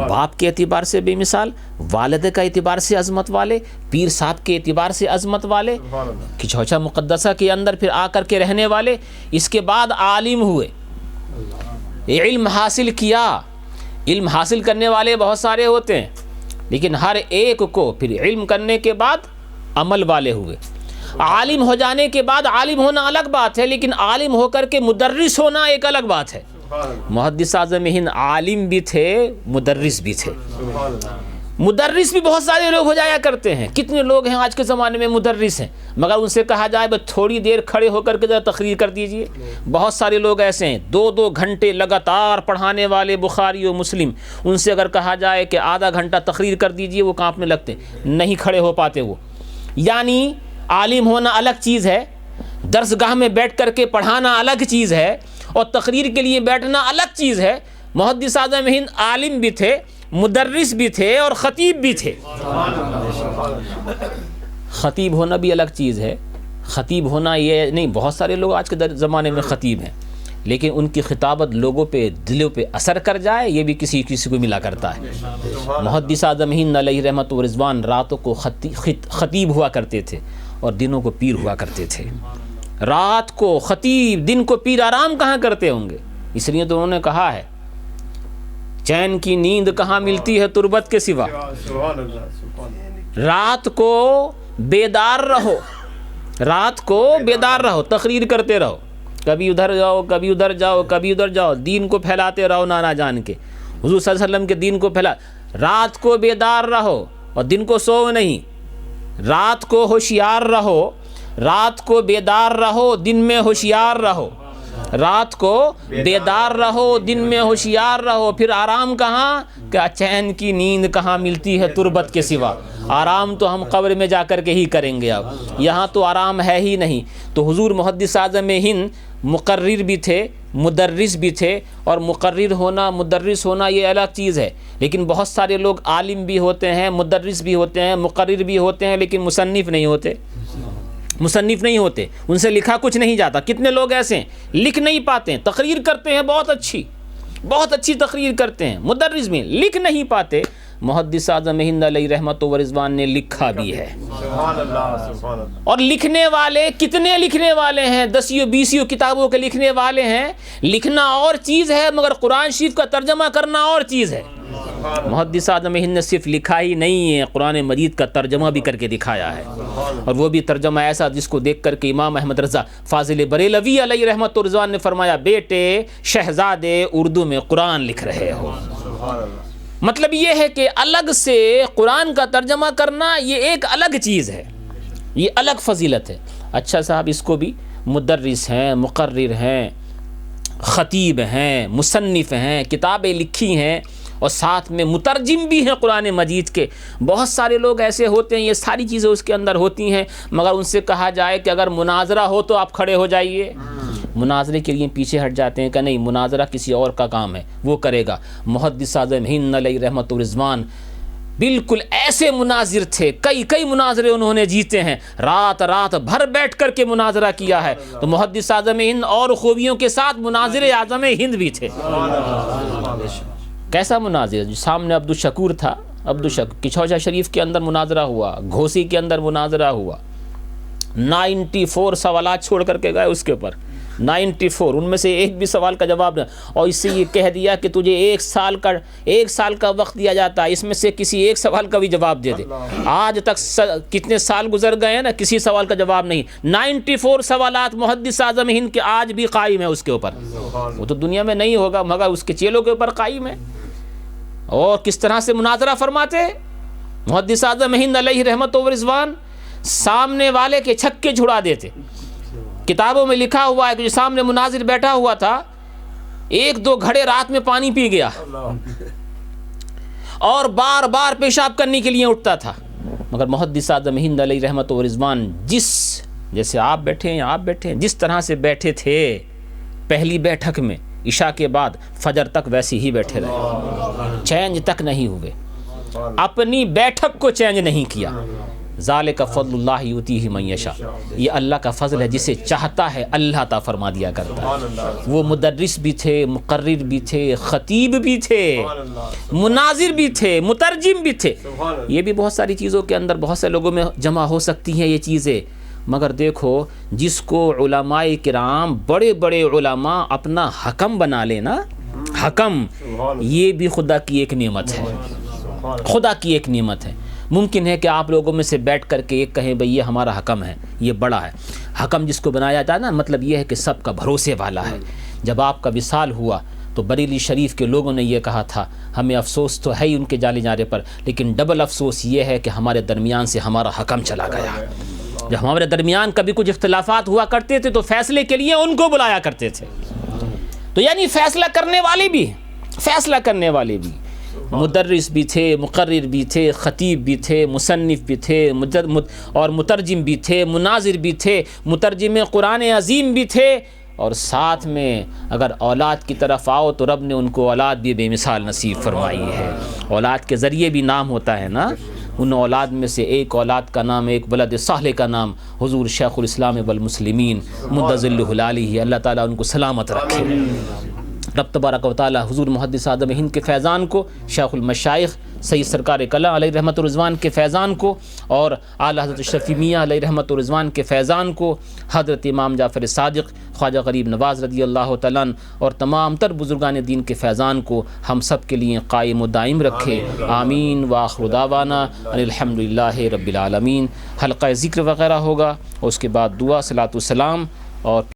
باپ کے اعتبار سے بے مثال، والد کا اعتبار سے عظمت والے، پیر صاحب کے اعتبار سے عظمت والے، کھچوچا مقدسہ کے اندر پھر آ کر کے رہنے والے، اس کے بعد عالم ہوئے، علم حاصل کیا۔ علم حاصل کرنے والے بہت سارے ہوتے ہیں، لیکن ہر ایک کو پھر علم کرنے کے بعد عمل والے ہوئے۔ عالم ہو جانے کے بعد عالم ہونا الگ بات ہے، لیکن عالم ہو کر کے مدرس ہونا ایک الگ بات ہے۔ محدث اعظم ہند عالم بھی تھے، مدرس بھی تھے۔ مدرس بھی بہت سارے لوگ ہو جایا کرتے ہیں، کتنے لوگ ہیں آج کے زمانے میں مدرس ہیں، مگر ان سے کہا جائے بس تھوڑی دیر کھڑے ہو کر کے ذرا تقریر کر دیجئے۔ بہت سارے لوگ ایسے ہیں 2-2 گھنٹے لگاتار پڑھانے والے بخاری و مسلم، ان سے اگر کہا جائے کہ آدھا گھنٹہ تقریر کر دیجئے وہ کانپنے لگتے، نہیں کھڑے ہو پاتے وہ۔ یعنی عالم ہونا الگ چیز ہے، درس گاہ میں بیٹھ کر کے پڑھانا الگ چیز ہے، اور تقریر کے لیے بیٹھنا الگ چیز ہے۔ محدث اعظم ہند عالم بھی تھے، مدرس بھی تھے، اور خطیب بھی تھے۔ خطیب ہونا بھی الگ چیز ہے، خطیب ہونا یہ نہیں، بہت سارے لوگ آج کے زمانے میں خطیب ہیں، لیکن ان کی خطابت لوگوں پہ دلوں پہ اثر کر جائے یہ بھی کسی کو ملا کرتا ہے۔ محدث اعظم ہند علیہ رحمت و رضوان راتوں کو خطیب ہوا کرتے تھے اور دنوں کو پیر ہوا کرتے تھے۔ رات کو خطیب، دن کو پیر، آرام کہاں کرتے ہوں گے؟ اس لیے تو انہوں نے کہا ہے چین کی نیند کہاں ملتی ہے تربت کے سوا۔ رات کو بیدار رہو، رات کو بیدار رہو، تقریر کرتے رہو، کبھی ادھر جاؤ کبھی ادھر جاؤ کبھی ادھر جاؤ، دین کو پھیلاتے رہو نانا جان کے، حضور صلی اللہ علیہ وسلم کے دین کو پھیلا. رات کو بیدار رہو اور دن کو سو نہیں، رات کو ہوشیار رہو، رات کو بیدار رہو، دن میں ہوشیار رہو، رات کو بیدار رہو، دن میں ہوشیار رہو. پھر آرام کہاں؟ کہ چین کی نیند کہاں ملتی ہے تربت کے سوا؟ آرام تو ہم قبر میں جا کر کے ہی کریں گے، اب یہاں تو آرام ہے ہی نہیں. تو حضور محدث اعظم ہند مقرر بھی تھے، مدرس بھی تھے، اور مقرر ہونا مدرس ہونا یہ الگ چیز ہے. لیکن بہت سارے لوگ عالم بھی ہوتے ہیں، مدرس بھی ہوتے ہیں، مقرر بھی ہوتے ہیں، لیکن مصنف نہیں ہوتے، مصنف نہیں ہوتے، ان سے لکھا کچھ نہیں جاتا. کتنے لوگ ایسے ہیں لکھ نہیں پاتے ہیں، تقریر کرتے ہیں بہت اچھی تقریر کرتے ہیں، مدرس بھی لکھ نہیں پاتے. محدث اعظم ہند علیہ رحمت و رضوان نے لکھا بھی ہے. اور لکھنے والے کتنے لکھنے والے ہیں، 10-20 کتابوں کے لکھنے والے ہیں. لکھنا اور چیز ہے مگر قرآن شریف کا ترجمہ کرنا اور چیز ہے. محدث اعظم ہند نے صرف لکھا ہی نہیں ہے، قرآن مجید کا ترجمہ بھی کر کے دکھایا ہے، اور وہ بھی ترجمہ ایسا جس کو دیکھ کر کے امام احمد رضا فاضل بریلوی علیہ رحمت و رضوان نے فرمایا، بیٹے شہزادے اردو میں قرآن لکھ رہے ہو. مطلب یہ ہے کہ الگ سے قرآن کا ترجمہ کرنا یہ ایک الگ چیز ہے، یہ الگ فضیلت ہے. اچھا صاحب، اس کو بھی مدرس ہیں، مقرر ہیں، خطیب ہیں، مصنف ہیں، کتابیں لکھی ہیں، اور ساتھ میں مترجم بھی ہیں قرآن مجید کے. بہت سارے لوگ ایسے ہوتے ہیں، یہ ساری چیزیں اس کے اندر ہوتی ہیں، مگر ان سے کہا جائے کہ اگر مناظرہ ہو تو آپ کھڑے ہو جائیے، مناظرے کے لیے پیچھے ہٹ جاتے ہیں کہ نہیں مناظرہ کسی اور کا کام ہے، وہ کرے گا. محدث اعظم ہند علیہ رحمت و رضوان بالکل ایسے مناظر تھے، کئی مناظرے انہوں نے جیتے ہیں، رات بھر بیٹھ کر کے مناظرہ کیا ہے. تو محدث اعظم ہند اور خوبیوں کے ساتھ مناظر اعظم ہند بھی تھے. کیسا مناظر؟ جو سامنے عبدالشکور تھا، عبدالشکور کچھوجا شریف کے اندر مناظرہ ہوا، گھوسی کے اندر مناظرہ ہوا، 94 سوالات چھوڑ کر کے گئے اس کے اوپر، 94، ان میں سے ایک بھی سوال کا جواب نہیں. اور اس سے یہ کہہ دیا کہ تجھے ایک سال کا وقت دیا جاتا ہے، اس میں سے کسی ایک سوال کا بھی جواب دے دے. آج تک کتنے سال گزر گئے ہیں نا، کسی سوال کا جواب نہیں. 94 سوالات محدث اعظم ہند کے آج بھی قائم ہے اس کے اوپر. وہ تو دنیا میں نہیں ہوگا مگر اس کے چیلوں کے اوپر قائم ہے. اور کس طرح سے مناظرہ فرماتے محدث اعظم ہند علیہ رحمت و رضوان، سامنے والے کے چھکے چھڑا دیتے. کتابوں میں لکھا ہوا ہے کہ جو سامنے مناظر بیٹھا ہوا تھا، 1-2 گھڑے رات میں پانی پی گیا اور بار بار پیشاب کرنے کے لیے اٹھتا تھا. مگر محدث اعظم ہند علیہ رحمت و رضوان جیسے آپ بیٹھے ہیں جس طرح سے بیٹھے تھے پہلی بیٹھک میں عشاء کے بعد فجر تک ویسے ہی بیٹھے رہے، چینج تک نہیں ہوئے، اپنی بیٹھک کو چینج نہیں کیا. ذالک فضل اللہ یؤتیہ من یشاء، یہ اللہ کا فضل ہے، جسے چاہتا ہے اللہ عطا فرما دیا کرتا ہے. وہ مدرس بھی تھے، مقرر بھی تھے، خطیب بھی تھے، مناظر بھی تھے، مترجم بھی تھے. یہ بھی بہت ساری چیزوں کے اندر بہت سے لوگوں میں جمع ہو سکتی ہیں یہ چیزیں. مگر دیکھو جس کو علماء کرام بڑے بڑے علماء اپنا حکم بنا لینا، حکم، یہ بھی خدا کی ایک نعمت ہے، خدا کی ایک نعمت ہے. ممکن ہے کہ آپ لوگوں میں سے بیٹھ کر کے ایک کہیں بھئی یہ ہمارا حکم ہے، یہ بڑا ہے. حکم جس کو بنایا جائے نا، مطلب یہ ہے کہ سب کا بھروسے والا ہے. جب آپ کا وصال ہوا تو بریلی شریف کے لوگوں نے یہ کہا تھا، ہمیں افسوس تو ہے ہی ان کے جانے جانے پر، لیکن ڈبل افسوس یہ ہے کہ ہمارے درمیان سے ہمارا حکم چلا گیا. جب ہمارے درمیان کبھی کچھ اختلافات ہوا کرتے تھے تو فیصلے کے لیے ان کو بلایا کرتے تھے. تو یعنی فیصلہ کرنے والے بھی مدرس بھی تھے، مقرر بھی تھے، خطیب بھی تھے، مصنف بھی تھے، اور مترجم بھی تھے، مناظر بھی تھے، مترجم قرآن عظیم بھی تھے. اور ساتھ میں اگر اولاد کی طرف آؤ تو رب نے ان کو اولاد بھی بے مثال نصیب فرمائی ہے. اولاد کے ذریعے بھی نام ہوتا ہے نا. ان اولاد میں سے ایک اولاد کا نام، ایک ولد صالح کا نام حضور شیخ الاسلام والمسلمین مد ظلہ العالی، اللہ تعالیٰ ان کو سلامت رکھے. رب تبارک و تعالی حضور محدث اعظم ہند کے فیضان کو، شیخ المشائخ سید سرکار کلام علیہ رحمت و رضوان کے فیضان کو، اور اعلیٰ حضرت شفیع میاں علیہ رحمت و رضوان کے فیضان کو، حضرت امام جعفر صادق خواجہ غریب نواز رضی اللہ تعالیٰ عنہ اور تمام تر بزرگان دین کے فیضان کو ہم سب کے لیے قائم و دائم رکھے، آمین۔ وآخر دعوانا ان الحمدللہ رب العالمین۔ حلقہ ذکر وغیرہ ہوگا، اور اس کے بعد دعا، صلاۃ والسلام اور